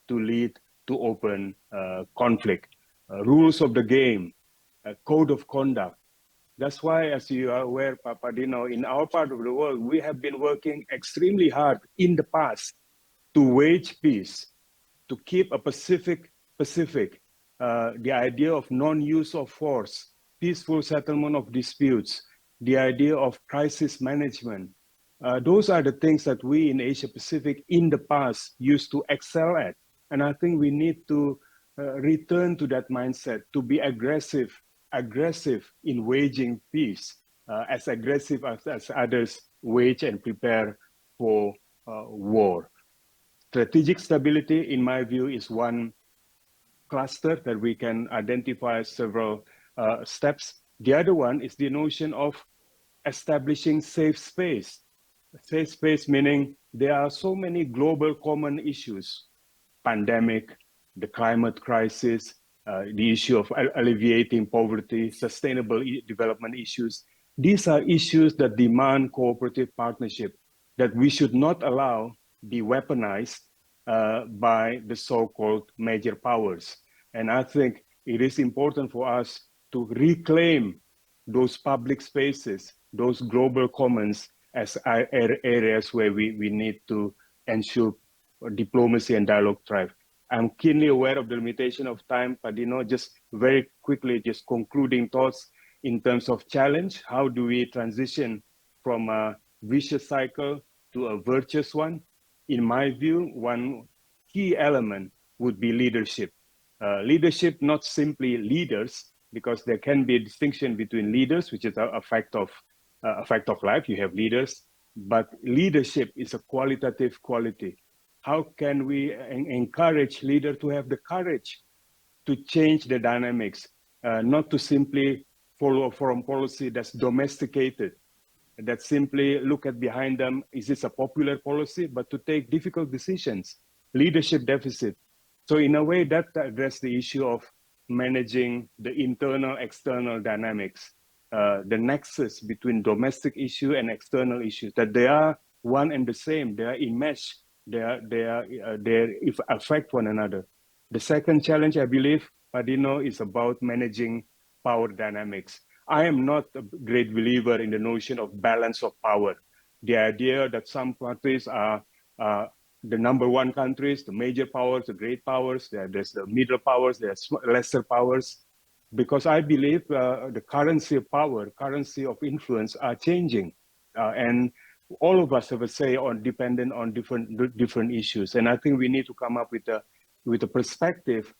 to lead to open conflict. Rules of the game, code of conduct, That's why, as you are aware, Papadino, in our part of the world, we have been working extremely hard in the past to wage peace, to keep a Pacific, the idea of non-use of force, peaceful settlement of disputes, the idea of crisis management. Those are the things that we in Asia Pacific in the past used to excel at. And I think we need to return to that mindset, to be aggressive in waging peace, as aggressive as others wage and prepare for war. Strategic stability, in my view, is one cluster that we can identify several steps. The other one is the notion of establishing safe space. Safe space meaning there are so many global common issues, pandemic, the climate crisis, the issue of alleviating poverty, sustainable development issues. These are issues that demand cooperative partnership that we should not allow be weaponized by the so-called major powers. And I think it is important for us to reclaim those public spaces, those global commons as areas where we need to ensure diplomacy and dialogue thrive. I'm keenly aware of the limitation of time, Padino. Just very quickly, just concluding thoughts in terms of challenge. How do we transition from a vicious cycle to a virtuous one? In my view, one key element would be leadership. Leadership, not simply leaders, because there can be a distinction between leaders, which is a fact of life. You have leaders, but leadership is a qualitative quality. How can we encourage leaders to have the courage to change the dynamics, not to simply follow a foreign policy that's domesticated, that simply look at behind them, is this a popular policy, but to take difficult decisions, leadership deficit. So in a way that addresses the issue of managing the internal, external dynamics, the nexus between domestic issue and external issues, that they are one and the same, they are enmeshed, they affect one another. The second challenge, I believe, Padino, is about managing power dynamics. I am not a great believer in the notion of balance of power. The idea that some countries are the number one countries, the major powers, the great powers, there's the middle powers, there's lesser powers. Because I believe the currency of power, currency of influence are changing. And all of us have a say on dependent on different issues. And I think we need to come up with a perspective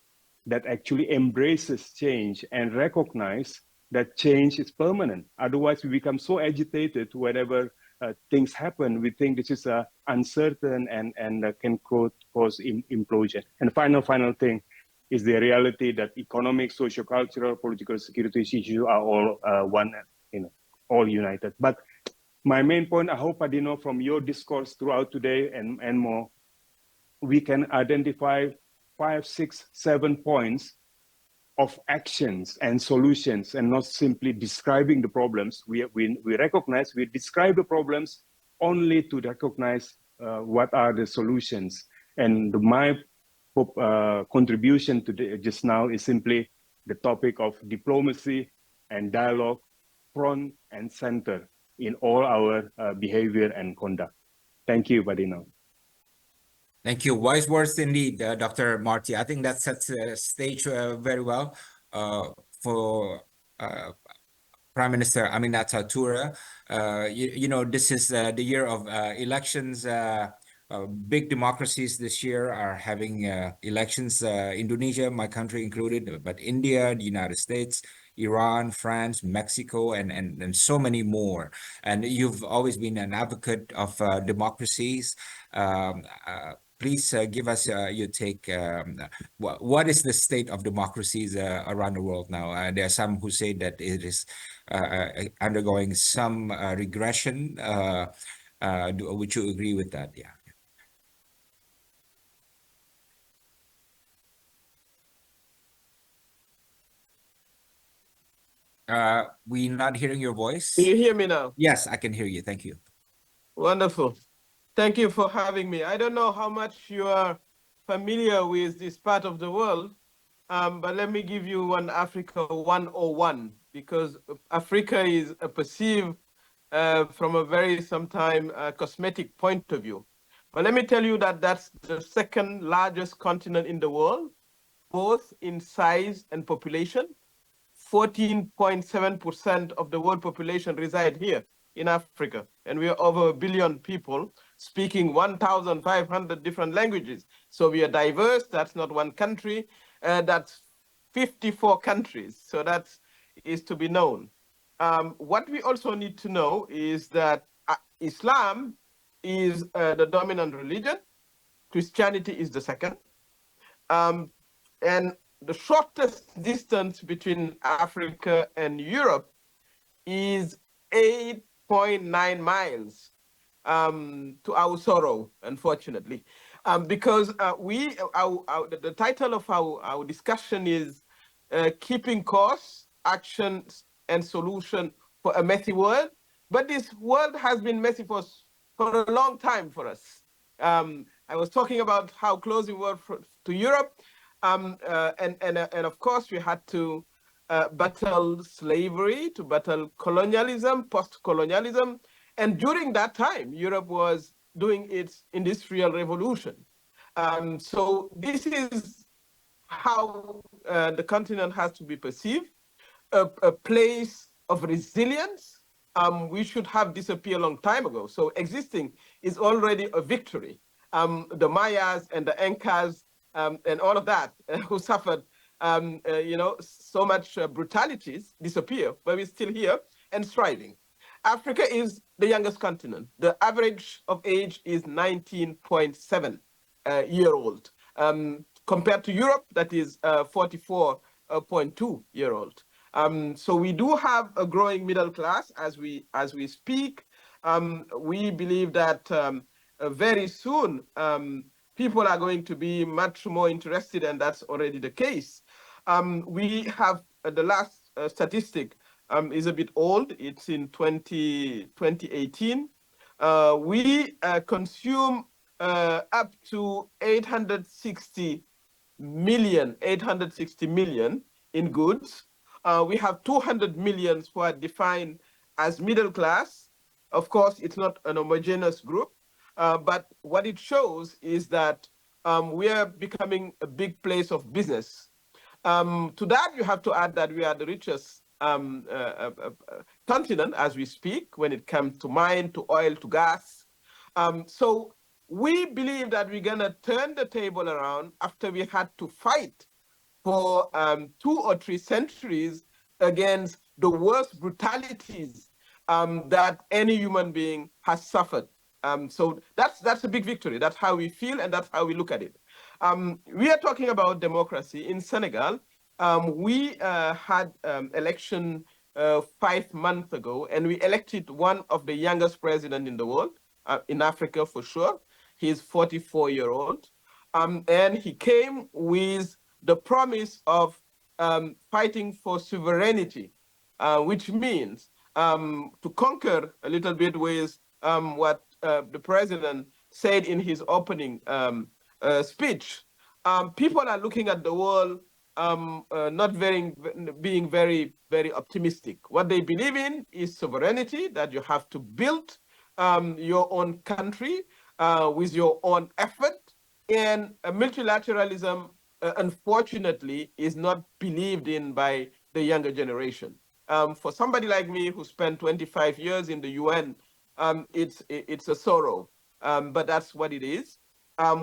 that actually embraces change and recognize that change is permanent. Otherwise, we become so agitated whenever things happen. We think this is uncertain and can cause implosion. And final thing is the reality that economic, socio-cultural, political security issues are all one, all united. But my main point, I hope, Adino, from your discourse throughout today and more, we can identify 5, 6, 7 points of actions and solutions, and not simply describing the problems. We recognize, we describe the problems only to recognize what are the solutions. And my contribution to just now is simply the topic of diplomacy and dialogue, front and center in all our behavior and conduct. Thank you, Badino. Thank you. Wise words indeed, Dr. Marty. I think that sets the stage very well for Prime Minister Aminata Toure. You know, this is the year of elections. Big democracies this year are having elections, Indonesia, my country included, but India, the United States, Iran, France, Mexico, and so many more. And you've always been an advocate of democracies. Please give us your take. What is the state of democracies around the world now? There are some who say that it is undergoing some regression. Would you agree with that? Yeah. We're not hearing your voice. Can you hear me now? Yes, I can hear you. Thank you. Wonderful. Thank you for having me. I don't know how much you are familiar with this part of the world, but let me give you one Africa 101 because Africa is perceived from a very sometimes cosmetic point of view. But let me tell you that that's the second largest continent in the world, both in size and population. 14.7% of the world population reside here in Africa, and we are over 1 billion people speaking 1,500 different languages. So we are diverse. That's not one country. That's 54 countries. So that is to be known. What we also need to know is that Islam is the dominant religion. Christianity is the second. And the shortest distance between Africa and Europe is 8.9 miles, to our sorrow, unfortunately. Because the title of our discussion is Keeping Course, Actions and Solution for a Messy World. But this world has been messy for a long time for us. I was talking about how close we were to Europe. And of course, we had to battle slavery, to battle colonialism, post-colonialism. And during that time, Europe was doing its industrial revolution. So this is how the continent has to be perceived, a place of resilience. We should have disappeared a long time ago. So existing is already a victory. The Mayas and the Incas and all of that who suffered so much brutalities disappear, but we're still here and striving. Africa is the youngest continent. The average of age is 19.7 year old, compared to Europe, that is 44.2 year old. So we do have a growing middle class as we speak. We believe that very soon people are going to be much more interested, and that's already the case. We have the last statistic is a bit old. It's in 2018. We consume up to 860 million in goods. We have 200 million who are defined as middle class. Of course, it's not an homogeneous group, but what it shows is that we are becoming a big place of business. To that, you have to add that we are the richest continent as we speak when it comes to mine, to oil, to gas. So we believe that we're going to turn the table around after we had to fight for 2 or 3 centuries against the worst brutalities that any human being has suffered. So that's a big victory. That's how we feel, and that's how we look at it. We are talking about democracy. In Senegal, we had election 5 months ago, and we elected one of the youngest presidents in the world, in Africa for sure. He's 44-year-old. And he came with the promise of fighting for sovereignty, which means to conquer a little bit with what the president said in his opening speech. People are looking at the world not being very, very optimistic. What they believe in is sovereignty, that you have to build your own country with your own effort. And multilateralism, unfortunately, is not believed in by the younger generation. For somebody like me who spent 25 years in the UN, it's a sorrow, but that's what it is.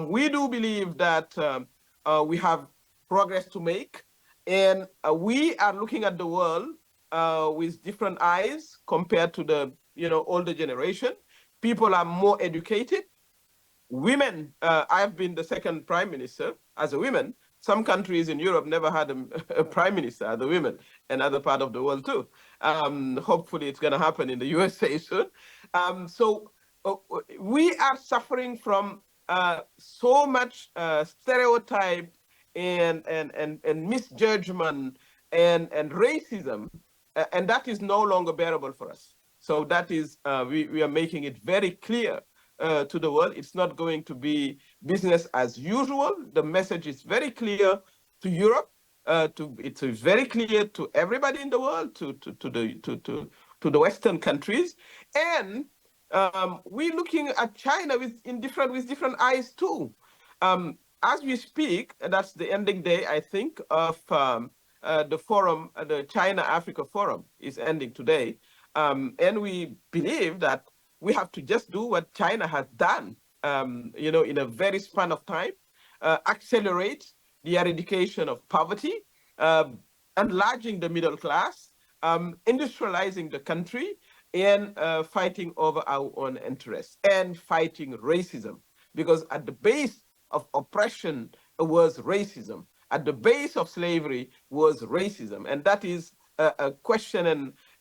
We do believe that we have progress to make, and we are looking at the world with different eyes compared to the older generation. People are more educated. Women, I've been the second prime minister as a woman. Some countries in Europe never had a prime minister as a woman, and other part of the world too. Hopefully it's going to happen in the USA soon. So we are suffering from so much stereotype and misjudgment and racism, and that is no longer bearable for us. So that is, we are making it very clear to the world. It's not going to be business as usual. The message is very clear to Europe. it's very clear to everybody in the world, to the Western countries, and we're looking at China with different eyes too. As we speak, that's the ending day, I think, of the forum, the China-Africa Forum is ending today. And we believe that we have to just do what China has done, in a very span of time, accelerate the eradication of poverty, enlarging the middle class, industrializing the country, and fighting over our own interests, and fighting racism. Because at the base of oppression was racism. At the base of slavery was racism. And that is a question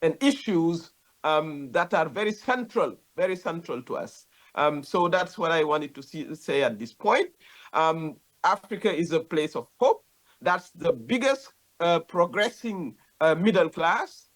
and issues that are very central to us. So that's what I wanted to say at this point. Africa is a place of hope. That's the biggest progressing middle class.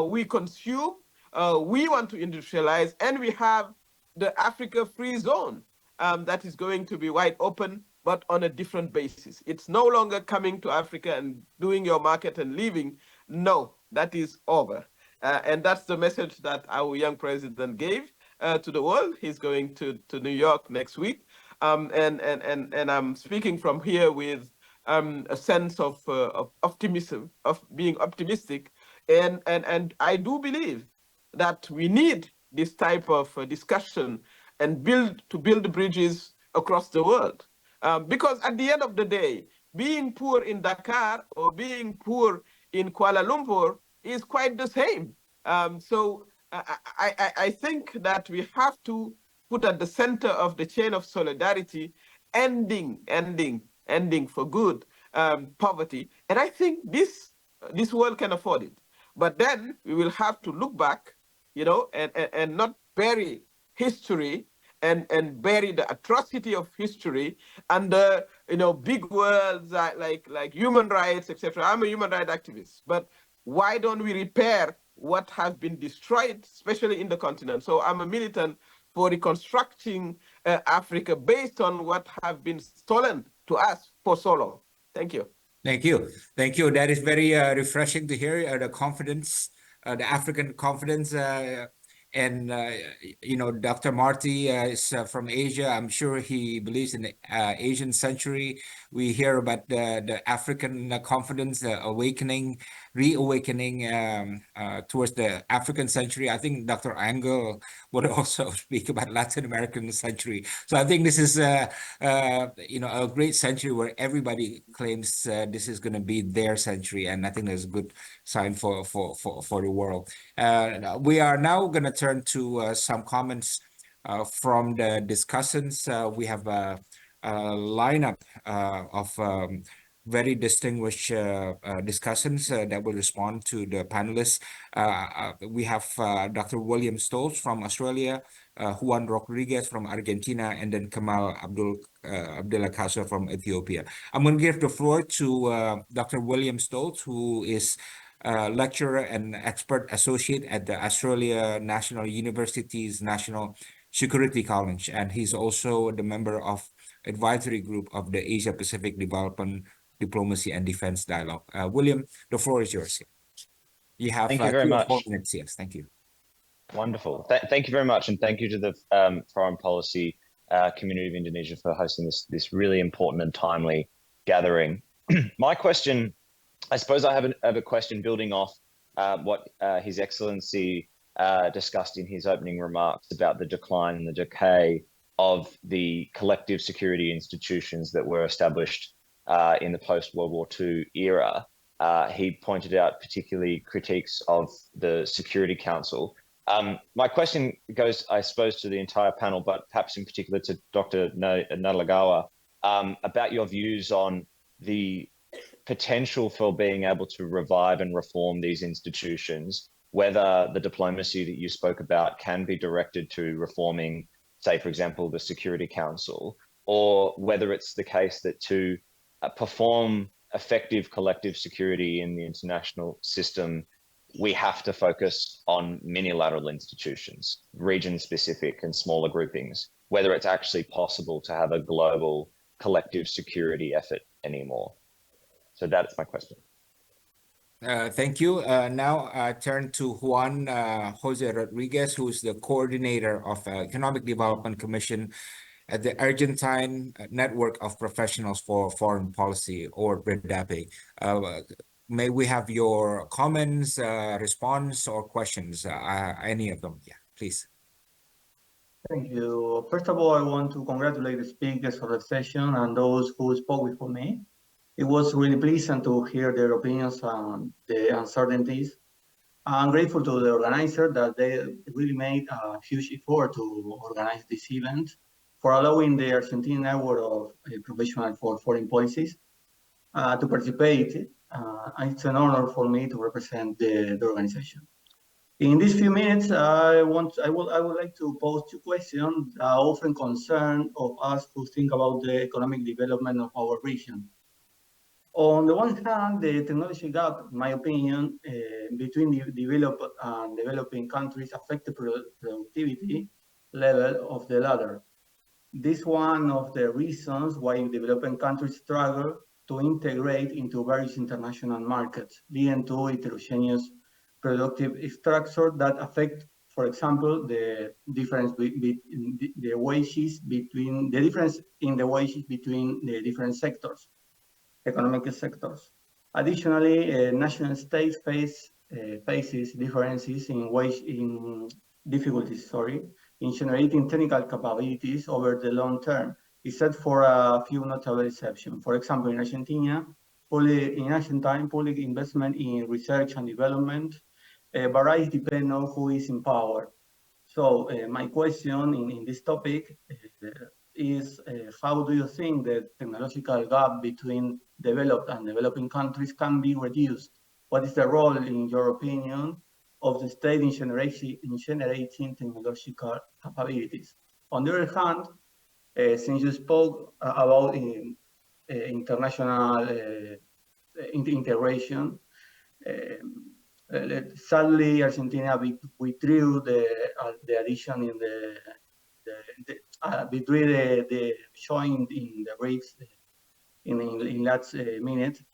We consume, we want to industrialize, and we have the Africa Free Zone that is going to be wide open, but on a different basis. It's no longer coming to Africa and doing your market and leaving. No, that is over. And that's the message that our young president gave to the world. He's going to New York next week. And I'm speaking from here with a sense of optimism, of being optimistic. And I do believe that we need this type of discussion and build bridges across the world. Because at the end of the day, being poor in Dakar or being poor in Kuala Lumpur is quite the same. So I think that we have to put at the center of the chain of solidarity, ending for good poverty. And I think this world can afford it. But then we will have to look back, and not bury history and bury the atrocity of history under big words like human rights, etc. I'm a human rights activist, but why don't we repair what has been destroyed, especially in the continent? So I'm a militant for reconstructing Africa based on what have been stolen to us for so long. Thank you. Thank you. Thank you. That is very refreshing to hear the confidence, the African confidence. And Dr. Marty is from Asia. I'm sure he believes in the Asian century. We hear about the African confidence, reawakening towards the African century. I think Dr. Angel would also speak about Latin American century. So I think this is a great century where everybody claims this is going to be their century, and I think that's a good sign for the world. We are now going to turn to some comments from the discussants. We have a lineup of very distinguished discussants that will respond to the panelists. We have Dr. William Stoltz from Australia, Juan Rodriguez from Argentina, and then Kamal Abdullah Kasser from Ethiopia. I'm going to give the floor to Dr. William Stoltz, who is lecturer and expert associate at the Australia National University's National Security College, and he's also the member of advisory group of the Asia Pacific Development Diplomacy and Defense Dialogue. William, the floor is yours. You have thank you very much. 4 minutes. Yes, thank you. Wonderful. Thank you very much, and thank you to the foreign policy community of Indonesia for hosting this really important and timely gathering. My question, I suppose I have a question building off what His Excellency discussed in his opening remarks about the decline and the decay of the collective security institutions that were established in the post-World War II era. He pointed out particularly critiques of the Security Council. My question goes, I suppose, to the entire panel, but perhaps in particular to Dr. Nalagawa, about your views on the potential for being able to revive and reform these institutions, whether the diplomacy that you spoke about can be directed to reforming, say, for example, the Security Council, or whether it's the case that to perform effective collective security in the international system, we have to focus on minilateral institutions, region-specific and smaller groupings, whether it's actually possible to have a global collective security effort anymore. So that's my question. Thank you. Now I turn to Juan Jose Rodriguez, who is the coordinator of Economic Development Commission at the Argentine Network of Professionals for Foreign Policy, or REDAPE. May we have your comments, response, or questions? Any of them? Yeah, please. Thank you. First of all, I want to congratulate the speakers for the session and those who spoke before me. It was really pleasant to hear their opinions on the uncertainties. I'm grateful to the organizer that they really made a huge effort to organize this event, for allowing the Argentine Network of Professionals for Foreign Policies to participate. It's an honor for me to represent the organization. In these few minutes, I would like to pose two questions that often concern of us who think about the economic development of our region. On the one hand, the technology gap, in my opinion, between the developed and developing countries affect the productivity level of the latter. This is one of the reasons why developing countries struggle to integrate into various international markets, leading to heterogeneous productive structure that affect, for example, the difference in the wages between the different sectors, economic sectors. Additionally, national states faces differences in difficulties, in generating technical capabilities over the long term, except for a few notable exceptions. For example, in Argentina, public investment in research and development varies depending on who is in power. So my question in this topic is how do you think the technological gap between developed and developing countries can be reduced? What is the role, in your opinion, of the state in generating technological capabilities? On the other hand, since you spoke about international integration, sadly, Argentina withdrew the addition in between the joint in the race in last minute.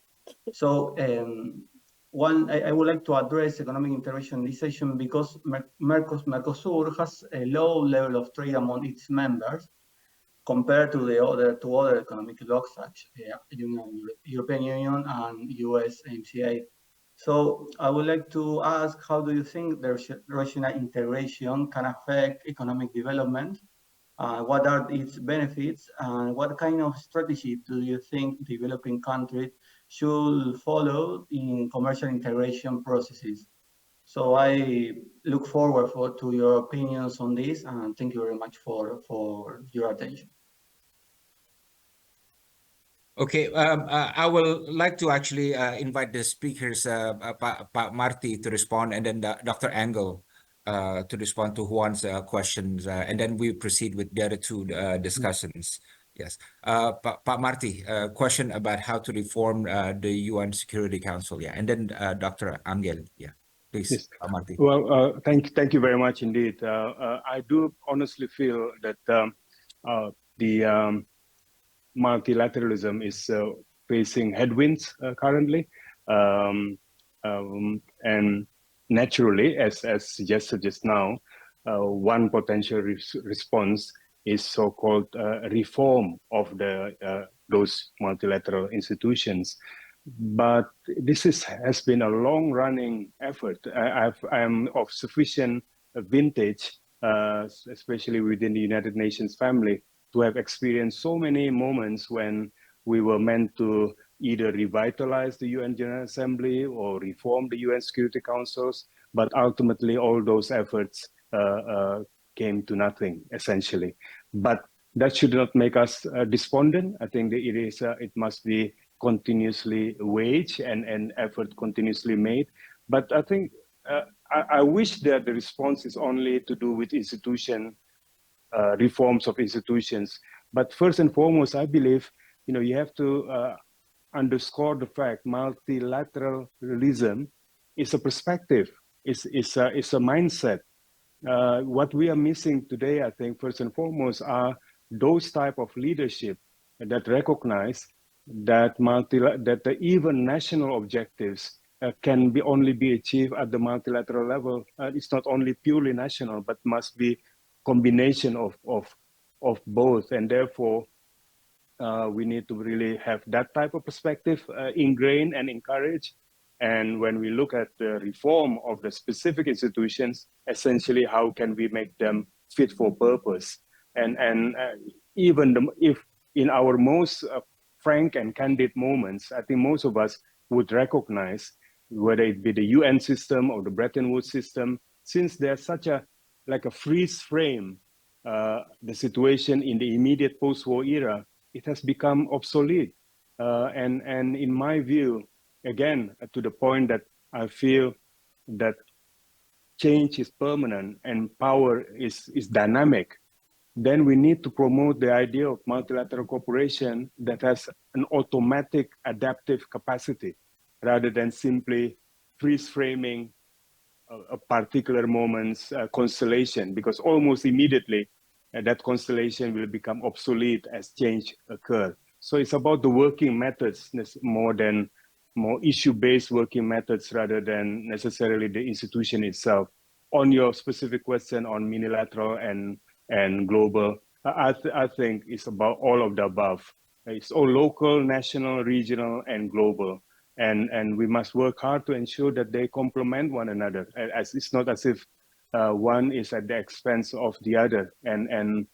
So I would like to address economic internationalization because Mercosur has a low level of trade among its members compared to other economic blocs such European Union and USMCA. So I would like to ask, how do you think the regional integration can affect economic development? What are its benefits, and what kind of strategy do you think developing countries should follow in commercial integration processes? So I look forward to your opinions on this, and thank you very much for your attention. Okay, I will like to actually invite the speakers, Pak Marty to respond, and then Dr. Engel to respond to Juan's questions, and then we proceed with the other two discussions. Yes, Pak Marty, question about how to reform the UN Security Council, yeah, and then Dr. Angel, yeah, please, Yes. Pak Marty. Well, thank you very much indeed. I do honestly feel that the multilateralism is facing headwinds currently, and naturally, as suggested just now, one potential response is so-called reform of those multilateral institutions. But this has been a long-running effort. I am of sufficient vintage, especially within the United Nations family, to have experienced so many moments when we were meant to either revitalize the UN General Assembly or reform the UN Security Councils, but ultimately all those efforts came to nothing, essentially. But that should not make us despondent. I think that it must be continuously waged and effort continuously made. But I think I wish that the response is only to do with reforms of institutions. But first and foremost, I believe you have to underscore the fact multilateralism is a perspective, it's a mindset. What we are missing today, I think, first and foremost, are those type of leadership that recognize that the even national objectives can only be achieved at the multilateral level. It's not only purely national, but must be combination of both, and therefore we need to really have that type of perspective ingrained and encouraged. And when we look at the reform of the specific institutions, essentially, how can we make them fit for purpose? And even if in our most frank and candid moments, I think most of us would recognize, whether it be the UN system or the Bretton Woods system, since there's such a freeze frame, the situation in the immediate post-war era, it has become obsolete. And in my view, again, to the point that I feel that change is permanent and power is dynamic, then we need to promote the idea of multilateral cooperation that has an automatic adaptive capacity rather than simply freeze framing a particular moment's constellation, because almost immediately that constellation will become obsolete as change occurs. So it's about the working methods more issue-based working methods rather than necessarily the institution itself. On your specific question on unilateral and global, I think it's about all of the above. It's all local, national, regional, and global. And we must work hard to ensure that they complement one another. As it's not as if one is at the expense of the other. And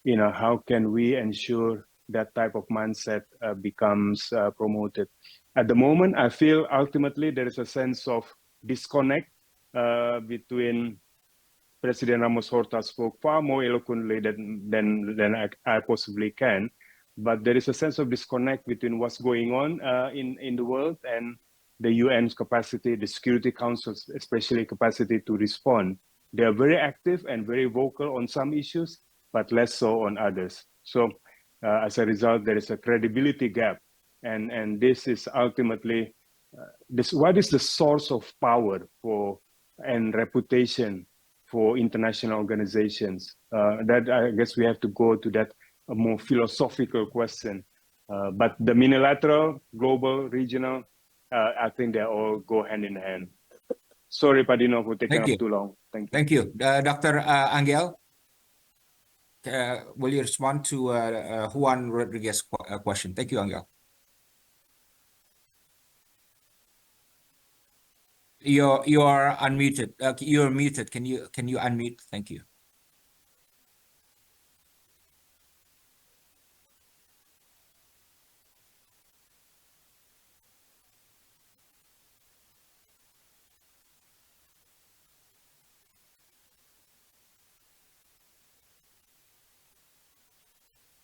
how can we ensure that type of mindset becomes promoted? At the moment, I feel ultimately there is a sense of disconnect between President Ramos Horta spoke far more eloquently than I possibly can. But there is a sense of disconnect between what's going on in the world and the UN's capacity, the Security Council's especially capacity to respond. They are very active and very vocal on some issues, but less so on others. So as a result, there is a credibility gap. And this is ultimately, what is the source of power and reputation for international organizations? That I guess we have to go to that a more philosophical question. But the unilateral, global, regional, I think they all go hand in hand. Sorry, Padino, for taking up too long. Thank you. Thank you. Dr. Angel, will you respond to Juan Rodriguez's question? Thank you, Angel. You are unmuted. You're muted. Can you unmute? Thank you.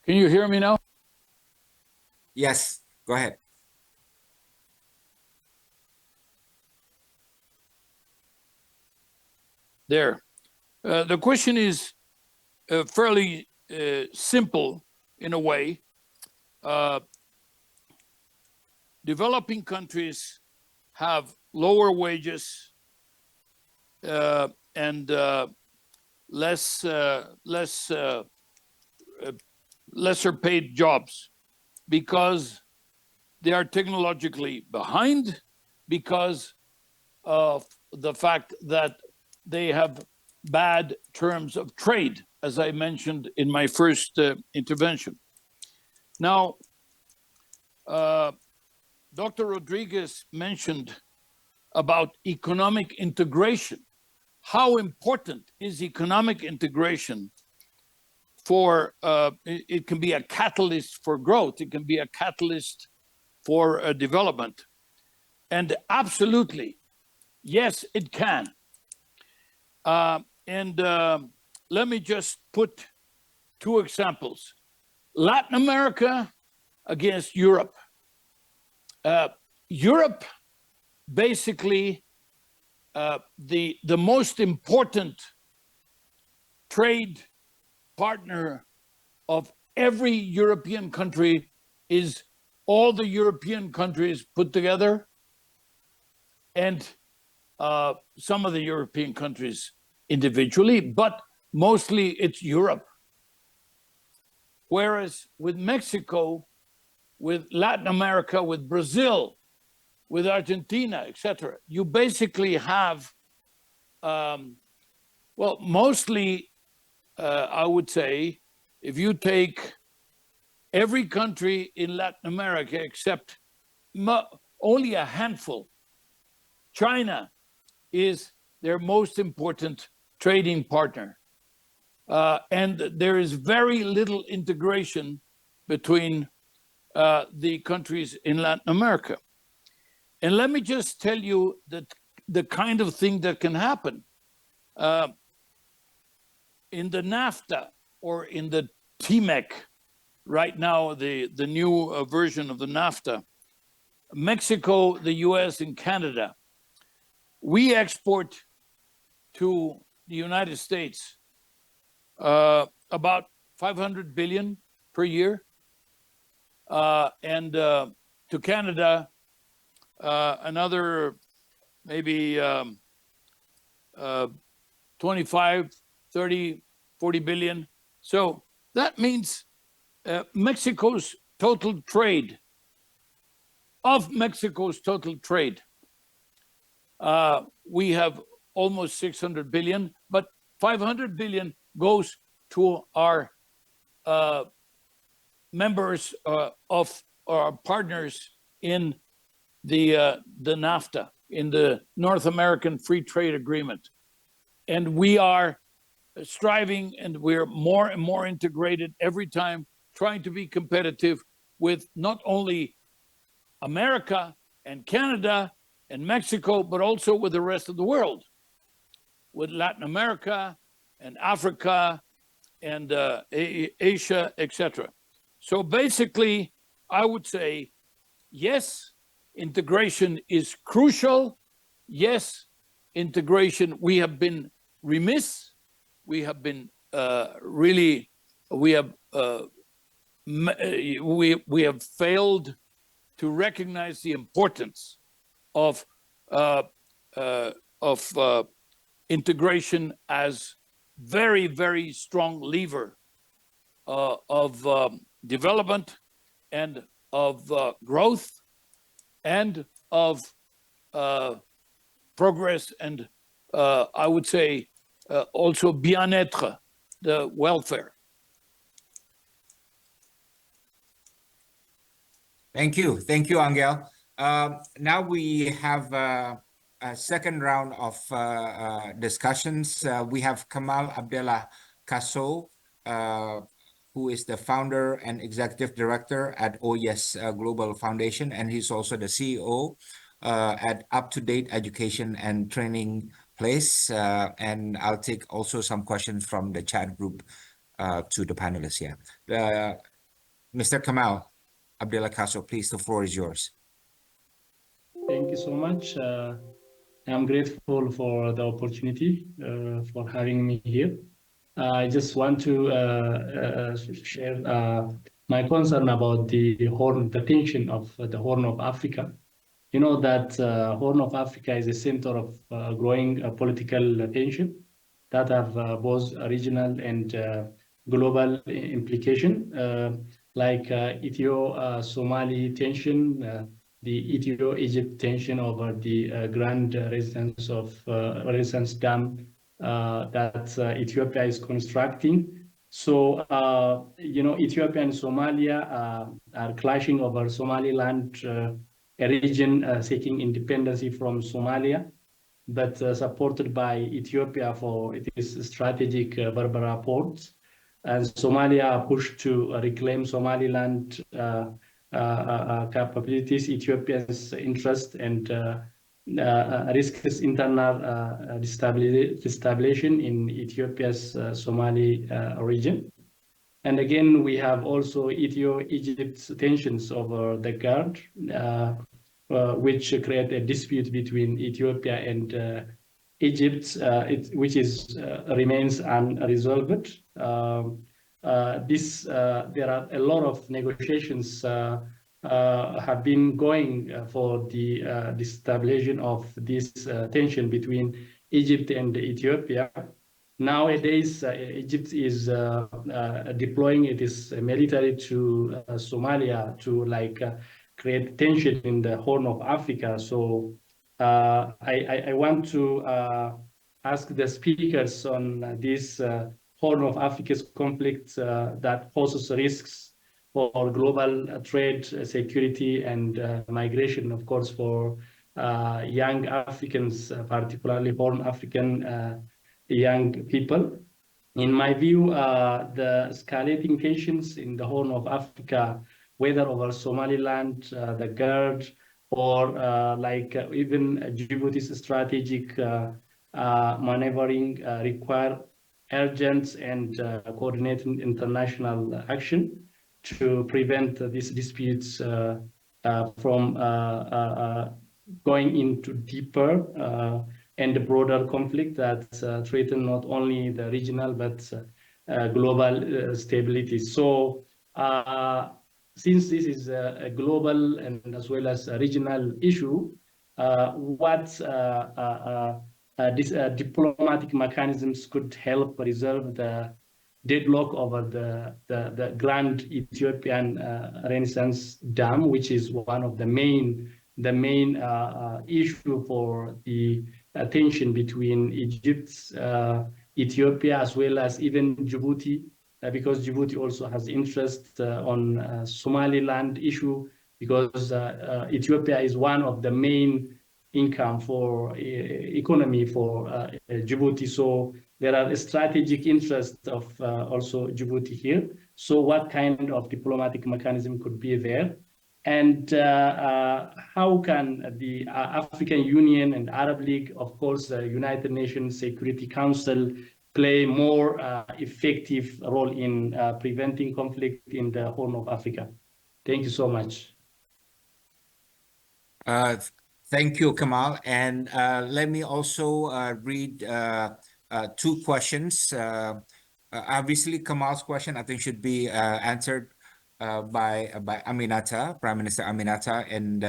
Can you hear me now? Yes, go ahead. There. The question is fairly simple in a way. Developing countries have lower wages and lesser paid jobs because they are technologically behind, because of the fact that they have bad terms of trade, as I mentioned in my first intervention. Now, Dr. Rodriguez mentioned about economic integration. How important is economic integration for, it can be a catalyst for growth, it can be a catalyst for development. And absolutely, yes, it can. Let me just put two examples. Latin America against Europe. Europe, basically, the most important trade partner of every European country is all the European countries put together, and some of the European countries individually, but mostly it's Europe. Whereas with Mexico, with Latin America, with Brazil, with Argentina, etc. You basically have, well, mostly, I would say, if you take every country in Latin America except only a handful, China is their most important trading partner. And there is very little integration between the countries in Latin America. And let me just tell you that the kind of thing that can happen in the NAFTA or in the TMEC, right now, the new version of the NAFTA, Mexico, the US, and Canada, we export to the United States about 500 billion per year, and to Canada, another maybe 25, 30, 40 billion. So that means Mexico's total trade, of Mexico's total trade, we have almost 600 billion, but 500 billion goes to our members of our partners in the NAFTA, in the North American Free Trade Agreement. And we are striving, and we're more and more integrated every time, trying to be competitive with not only America and Canada and Mexico, but also with the rest of the world, with Latin America and Africa and Asia, etc. So basically, I would say, yes, integration is crucial. Yes, integration, we have been remiss. We have been we have failed to recognize the importance of integration as very, very strong lever of development and of growth and of progress, and I would say also bien-être, the welfare. Thank you, Angel. Now we have a second round of discussions. We have Kamal Abdullah Kasso, who is the founder and executive director at OES Global Foundation, and he's also the CEO at Up to Date Education and Training Place. And I'll take also some questions from the chat group to the panelists here. Mr. Kamal Abdullah Kasso, please, the floor is yours. Thank you so much. I'm grateful for the opportunity for having me here. I just want to share my concern about the tension of the Horn of Africa. You know that Horn of Africa is a center of growing political tension that have both regional and global implication, like Ethio-Somali tension, the Ethio-Egypt tension over the Grand Renaissance Dam that Ethiopia is constructing. So, Ethiopia and Somalia are clashing over Somaliland, a region seeking independence from Somalia, but supported by Ethiopia for its strategic Berbera ports. And Somalia pushed to reclaim Somaliland capabilities, Ethiopia's interest, and risks internal destabilization in Ethiopia's Somali region. And again, we have also Ethio-Egypt tensions over the Gard, which create a dispute between Ethiopia and Egypt, which remains unresolved. There are a lot of negotiations have been going for the destabilization of this tension between Egypt and Ethiopia. Nowadays, Egypt is deploying its military to Somalia to create tension in the Horn of Africa. So I want to ask the speakers on this Horn of Africa's conflict that poses risks for global trade, security, and migration, of course, for young Africans, particularly Horn African young people. In my view, the escalating tensions in the Horn of Africa, whether over Somaliland, the GERD, or even Djibouti's strategic maneuvering require urgent and coordinated international action to prevent these disputes from going into deeper and broader conflict that threaten not only the regional but global stability. So since this is a global and as well as a regional issue, what these diplomatic mechanisms could help resolve the deadlock over the Grand Ethiopian Renaissance Dam, which is one of the main issue for the tension between Egypt, Ethiopia, as well as even Djibouti, because Djibouti also has interest on Somaliland issue, because Ethiopia is one of the main income for economy for Djibouti. So there are strategic interests of also Djibouti here. So what kind of diplomatic mechanism could be there? And how can the African Union and Arab League, of course, the United Nations Security Council, play more effective role in preventing conflict in the Horn of Africa? Thank you so much. Thank you, Kamal. And let me also read two questions. Obviously, Kamal's question, I think, should be answered by Aminata, Prime Minister Aminata. And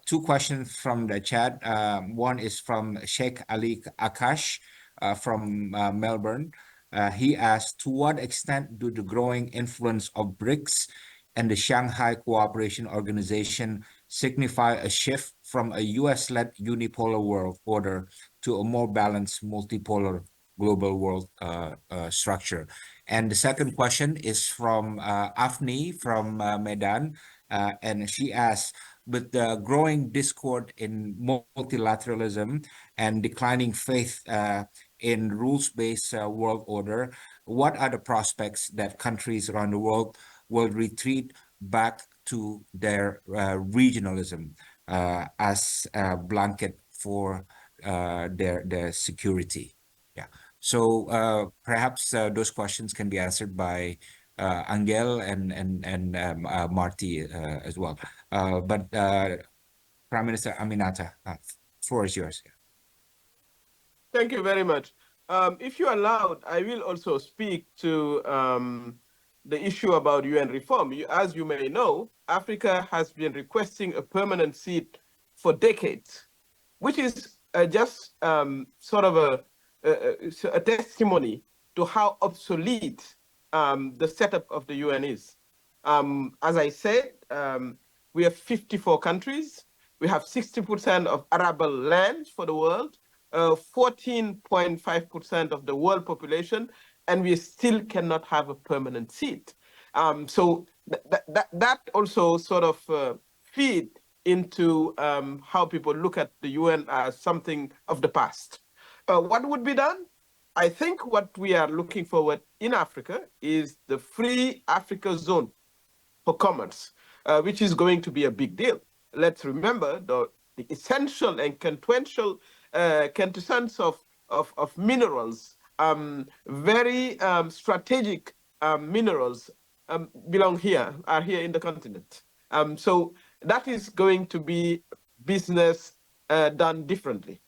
two questions from the chat. One is from Sheikh Ali Akash from Melbourne. He asked, to what extent do the growing influence of BRICS and the Shanghai Cooperation Organization signify a shift from a US-led unipolar world order to a more balanced multipolar global world structure? And the second question is from Afni from Medan, and she asks, with the growing discord in multilateralism and declining faith in rules-based world order, what are the prospects that countries around the world will retreat back to their regionalism as a blanket for their security? Yeah. So perhaps those questions can be answered by Angel and Marty as well. But Prime Minister Aminata, floor is yours. Thank you very much. If you allowed, I will also speak to the issue about UN reform. As you may know, Africa has been requesting a permanent seat for decades, which is just sort of a testimony to how obsolete the setup of the UN is. As I said, we have 54 countries. We have 60% of arable land for the world, 14.5% of the world population, and we still cannot have a permanent seat. So that also sort of feed into how people look at the UN as something of the past. What would be done? I think what we are looking forward in Africa is the Free Africa Zone for commerce, which is going to be a big deal. Let's remember the essential and quintessence of minerals, very strategic minerals are here in the continent. So that is going to be business done differently.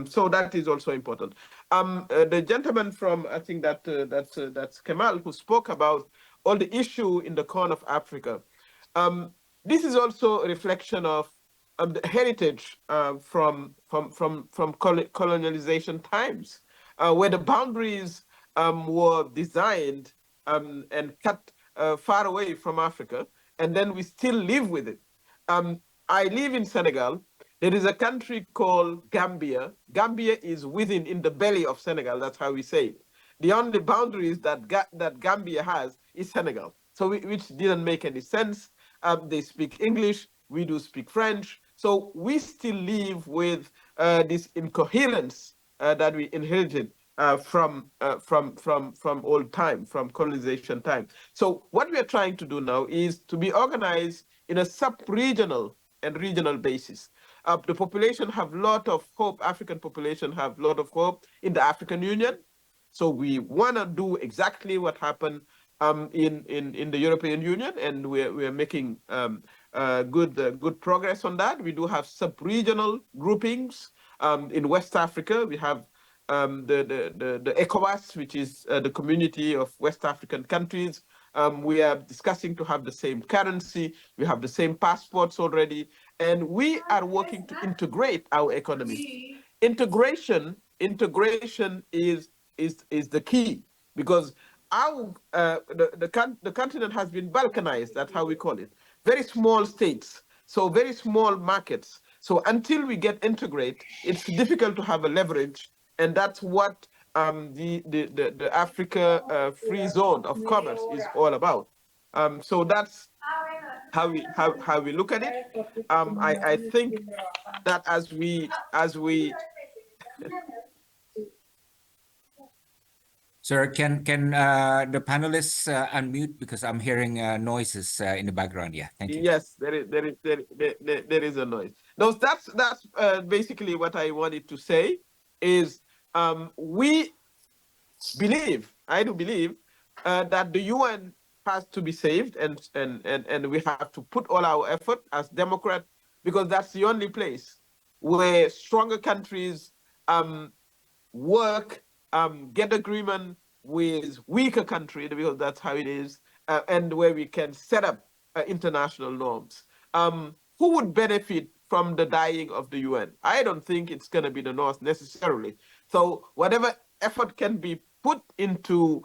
So that is also important. The gentleman from, I think that's Kemal, who spoke about all the issue in the Horn of Africa. This is also a reflection of the heritage from colonialization times. where the boundaries were designed and cut far away from Africa, and then we still live with it. I live in Senegal. There is a country called Gambia. Gambia is within, in the belly of Senegal. That's how we say it. The only boundaries that that Gambia has is Senegal. So which didn't make any sense. They speak English. We do speak French. So we still live with this incoherence that we inherited from old time, from colonization time. So what we are trying to do now is to be organized in a sub-regional and regional basis. The population have a lot of hope, African population have a lot of hope in the African Union. So we want to do exactly what happened in the European Union, and we're making good progress on that. We do have sub-regional groupings in West Africa. We have the ECOWAS, which is the community of West African countries. We are discussing to have the same currency. We have the same passports already, and we are working to integrate our economies. Integration is the key, because our the continent has been balkanized. That's how we call it. Very small states, so very small markets. So until we get integrate, it's difficult to have a leverage, and that's what the Africa free zone of commerce is all about. So that's how we look at it. I think that as we Sir, can the panelists unmute, because I'm hearing noises in the background? Yeah, thank you. Yes, there is a noise. No, that's basically what I wanted to say. Is we believe, I do believe, that the UN has to be saved, and we have to put all our effort as Democrats, because that's the only place where stronger countries work, get agreement with weaker countries, because that's how it is, and where we can set up international norms. Who would benefit from the dying of the UN? I don't think it's going to be the North necessarily. So whatever effort can be put into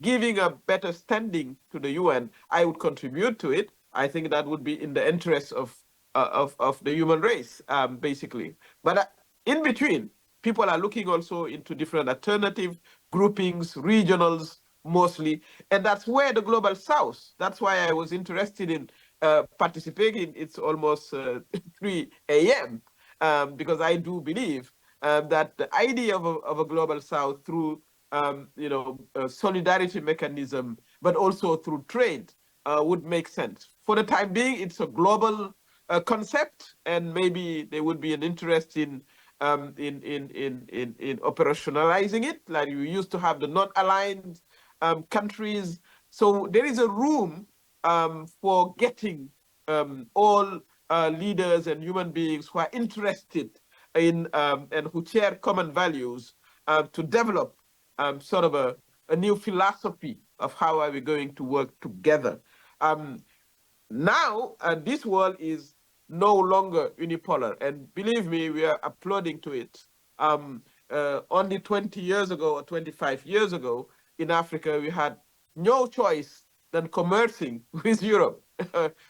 giving a better standing to the UN, I would contribute to it. I think that would be in the interest of the human race, basically. But in between, people are looking also into different alternative groupings, regionals mostly, and that's where the Global South, that's why I was interested in participating. It's almost 3 a.m. Because I do believe that the idea of a Global South through a solidarity mechanism, but also through trade, would make sense. For the time being, it's a global concept, and maybe there would be an interest in operationalizing it, like we used to have the non-aligned countries. So there is a room for getting all leaders and human beings who are interested in and who share common values to develop sort of a new philosophy of how are we going to work together. Now, this world is no longer unipolar, and believe me, we are applauding to it. Only 20 years ago or 25 years ago in Africa, we had no choice than commercing with Europe.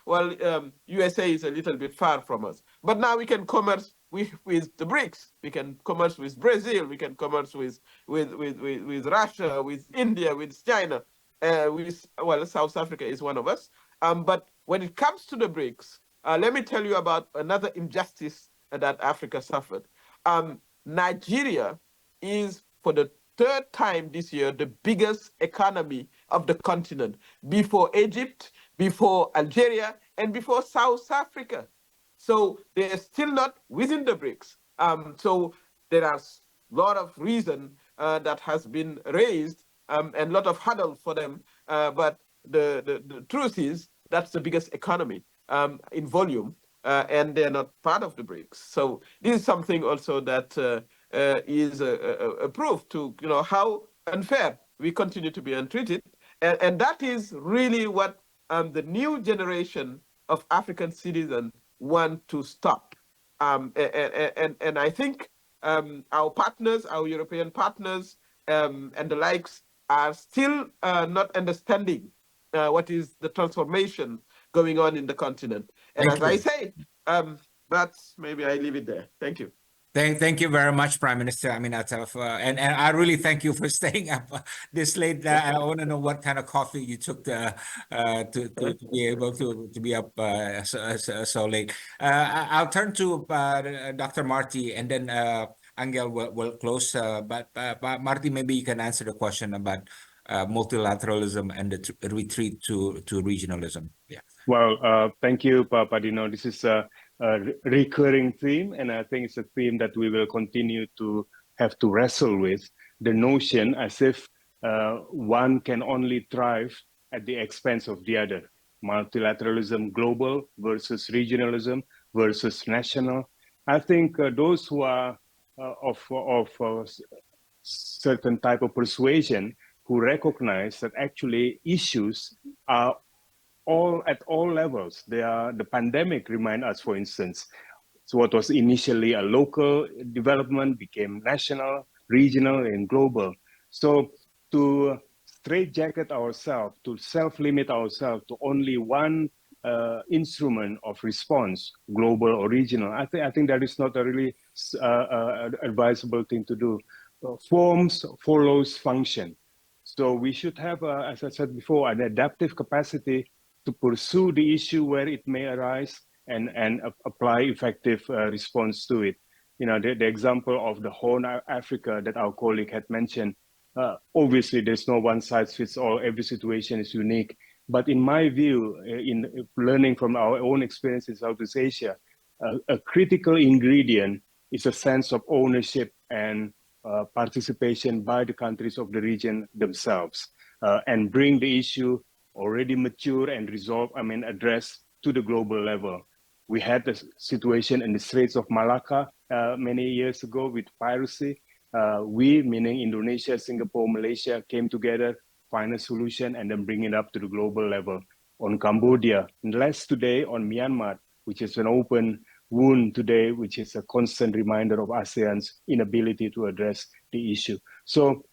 Well, USA is a little bit far from us, but now we can commerce with the BRICS. We can commerce with Brazil. We can commerce with Russia, with India, with China. Well, South Africa is one of us. But when it comes to the BRICS, let me tell you about another injustice that Africa suffered. Nigeria is, for the third time this year, the biggest economy of the continent, before Egypt, before Algeria, and before South Africa. So they're still not within the BRICS. So there are a lot of reason that has been raised and a lot of hurdle for them. But the truth is that's the biggest economy in volume, and they're not part of the BRICS. So this is something also that is a proof to how unfair we continue to be untreated, and that is really what the new generation of African citizens want to stop. And I think our partners, our European partners, and the likes are still not understanding what is the transformation going on in the continent. And Thank as I you. say, that's maybe I leave it there. Thank you. Thank you very much, Prime Minister Aminatov. And I really thank you for staying up this late. I want to know what kind of coffee you took to be able to be up so late. I'll turn to Dr. Marty, and then Angel will close. But Marty, maybe you can answer the question about multilateralism and the retreat to regionalism. Yeah. Well, thank you, Padino. This is a recurring theme, and I think it's a theme that we will continue to have to wrestle with. The notion as if one can only thrive at the expense of the other. Multilateralism, global versus regionalism versus national. I think those who are of certain type of persuasion who recognize that actually issues are at all levels. The pandemic remind us, for instance, so what was initially a local development became national, regional, and global. So to straitjacket ourselves, to self-limit ourselves to only one instrument of response, global or regional, I think that is not a really advisable thing to do. Forms follows function. So we should have, as I said before, an adaptive capacity to pursue the issue where it may arise and apply effective response to it. You know, the example of the Horn of Africa that our colleague had mentioned, obviously there's no one size fits all, every situation is unique. But in my view, in learning from our own experience in Southeast Asia, a critical ingredient is a sense of ownership and participation by the countries of the region themselves, and bring the issue already mature and addressed to the global level. We had the situation in the Straits of Malacca many years ago with piracy. We, meaning Indonesia, Singapore, Malaysia, came together, find a solution, and then bring it up to the global level. On Cambodia, and less today on Myanmar, which is an open wound today, which is a constant reminder of ASEAN's inability to address the issue. So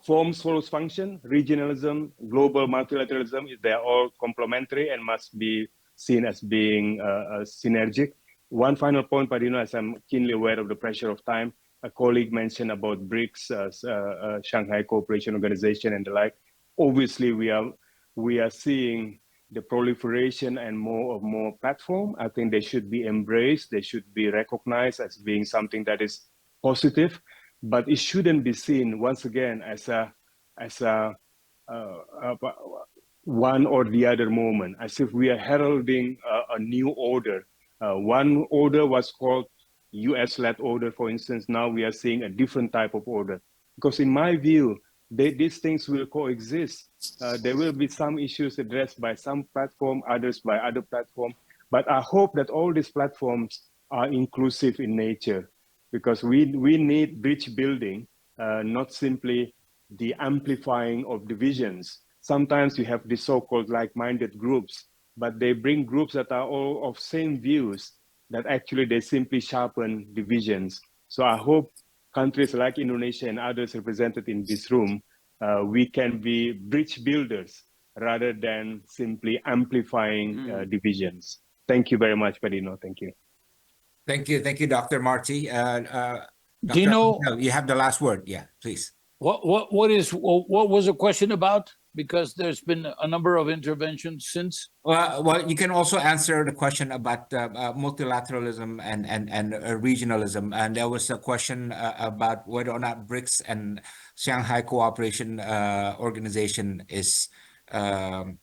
forms follows function, regionalism, global multilateralism, they're all complementary and must be seen as being synergic. One final point, Padino, as I'm keenly aware of the pressure of time, a colleague mentioned about BRICS, Shanghai Cooperation Organization and the like. Obviously, we are seeing the proliferation and more platform. I think they should be embraced. They should be recognized as being something that is positive, but it shouldn't be seen once again as a one or the other moment, as if we are heralding a new order. One order was called US-led order, for instance. Now we are seeing a different type of order. Because in my view, these things will coexist. There will be some issues addressed by some platform, others by other platform. But I hope that all these platforms are inclusive in nature, because we need bridge building, not simply the amplifying of divisions. Sometimes you have the so-called like-minded groups, but they bring groups that are all of same views, that actually they simply sharpen divisions. So I hope countries like Indonesia and others represented in this room, we can be bridge builders rather than simply amplifying divisions. Thank you very much, Padino. Thank you. Thank you, Dr. Marty. Dino, you have the last word. Yeah, please. What was the question about? Because there's been a number of interventions since. Well, you can also answer the question about multilateralism and regionalism. And there was a question about whether or not BRICS and Shanghai Cooperation Organization is at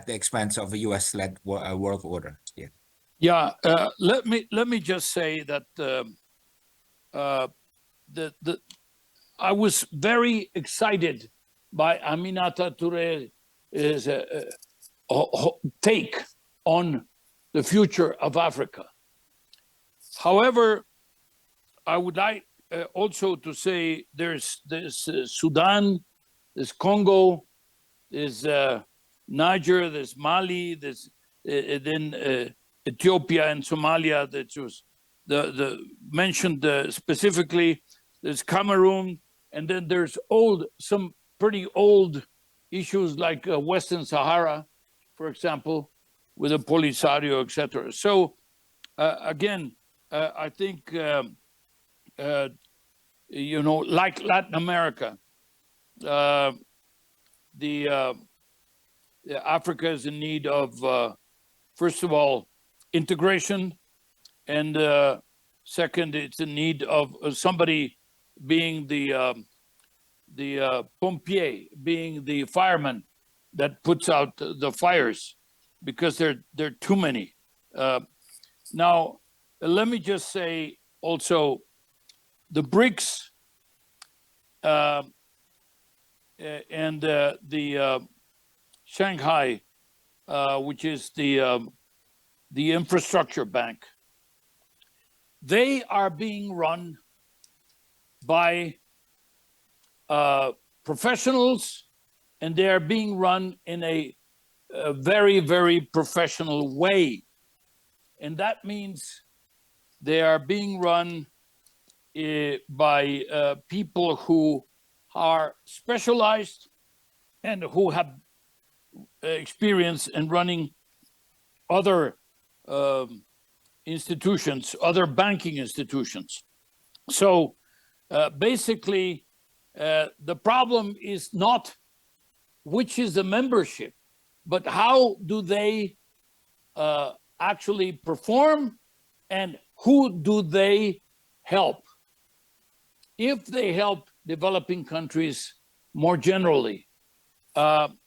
the expense of a US-led world order. Yeah. Yeah. Let me just say that I was very excited by Aminata Touré's take on the future of Africa. However, I would like also to say there's Sudan, there's Congo, there's Niger, there's Mali, there's then Ethiopia and Somalia, mentioned specifically. There's Cameroon, and then there's some pretty old issues like Western Sahara, for example, with the Polisario, etc. So again, I think like Latin America, Africa is in need of, first of all, integration, and second, it's in need of somebody being the pompier, being the fireman that puts out the fires, because there are too many. Now, let me just say also, the BRICS and the Shanghai, which is the infrastructure bank, they are being run by professionals, and they are being run in a very, very professional way. And that means they are being run by people who are specialized and who have experience in running other institutions, other banking institutions. So basically, the problem is not which is the membership, but how do they actually perform, and who do they help? If they help developing countries more generally, and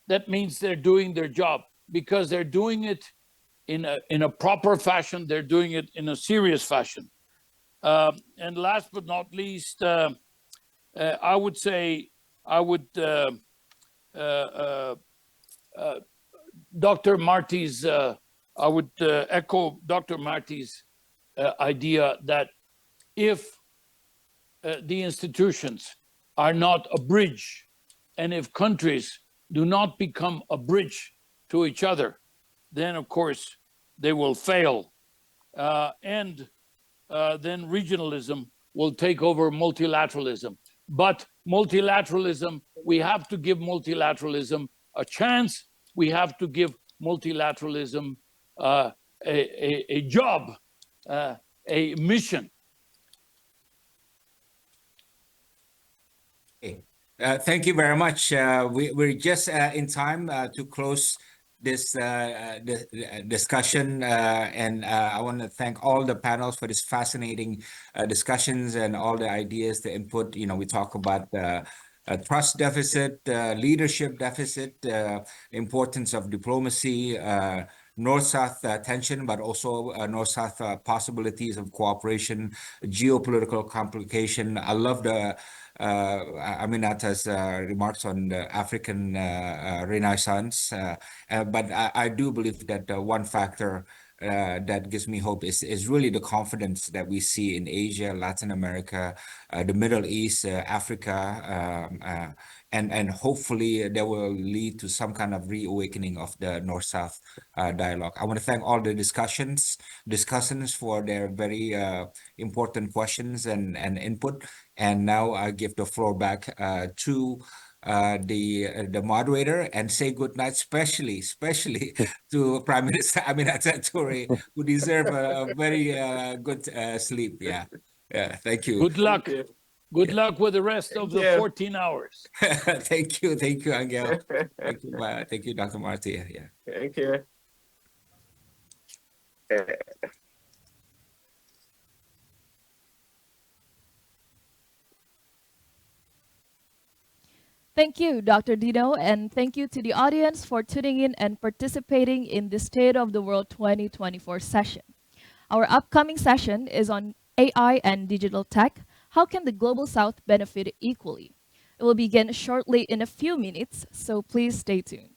that means they're doing their job, because they're doing it in a proper fashion. They're doing it in a serious fashion. And last but not least, I would say, Dr. Marty's, I would echo Dr. Marty's idea that if the institutions are not a bridge, and if countries do not become a bridge to each other, then of course they will fail. And then regionalism will take over multilateralism. But multilateralism, we have to give multilateralism a chance. We have to give multilateralism a job, a mission. Thank you very much. We're just in time to close this discussion, and I want to thank all the panels for this fascinating discussions and all the ideas, the input. We talk about trust deficit, leadership deficit, importance of diplomacy, North-South tension, but also North-South possibilities of cooperation, geopolitical complication. I love the Aminata's remarks on the African Renaissance, but I do believe that one factor that gives me hope is really the confidence that we see in Asia, Latin America, the Middle East, Africa, and hopefully that will lead to some kind of reawakening of the North-South dialogue. I want to thank all the discussants for their very important questions and input. And now I give the floor back to the moderator, and say good night, especially to Prime Minister Aminata Toure, who deserve a very good sleep. Yeah, thank you. Good luck. Good luck with the rest of the 14 hours. Thank you, Angel. Thank you, Dr. Marty. Yeah. Thank you. Thank you, Dr. Dino, and thank you to the audience for tuning in and participating in the State of the World 2024 session. Our upcoming session is on AI and digital tech. How can the Global South benefit equally? It will begin shortly in a few minutes, so please stay tuned.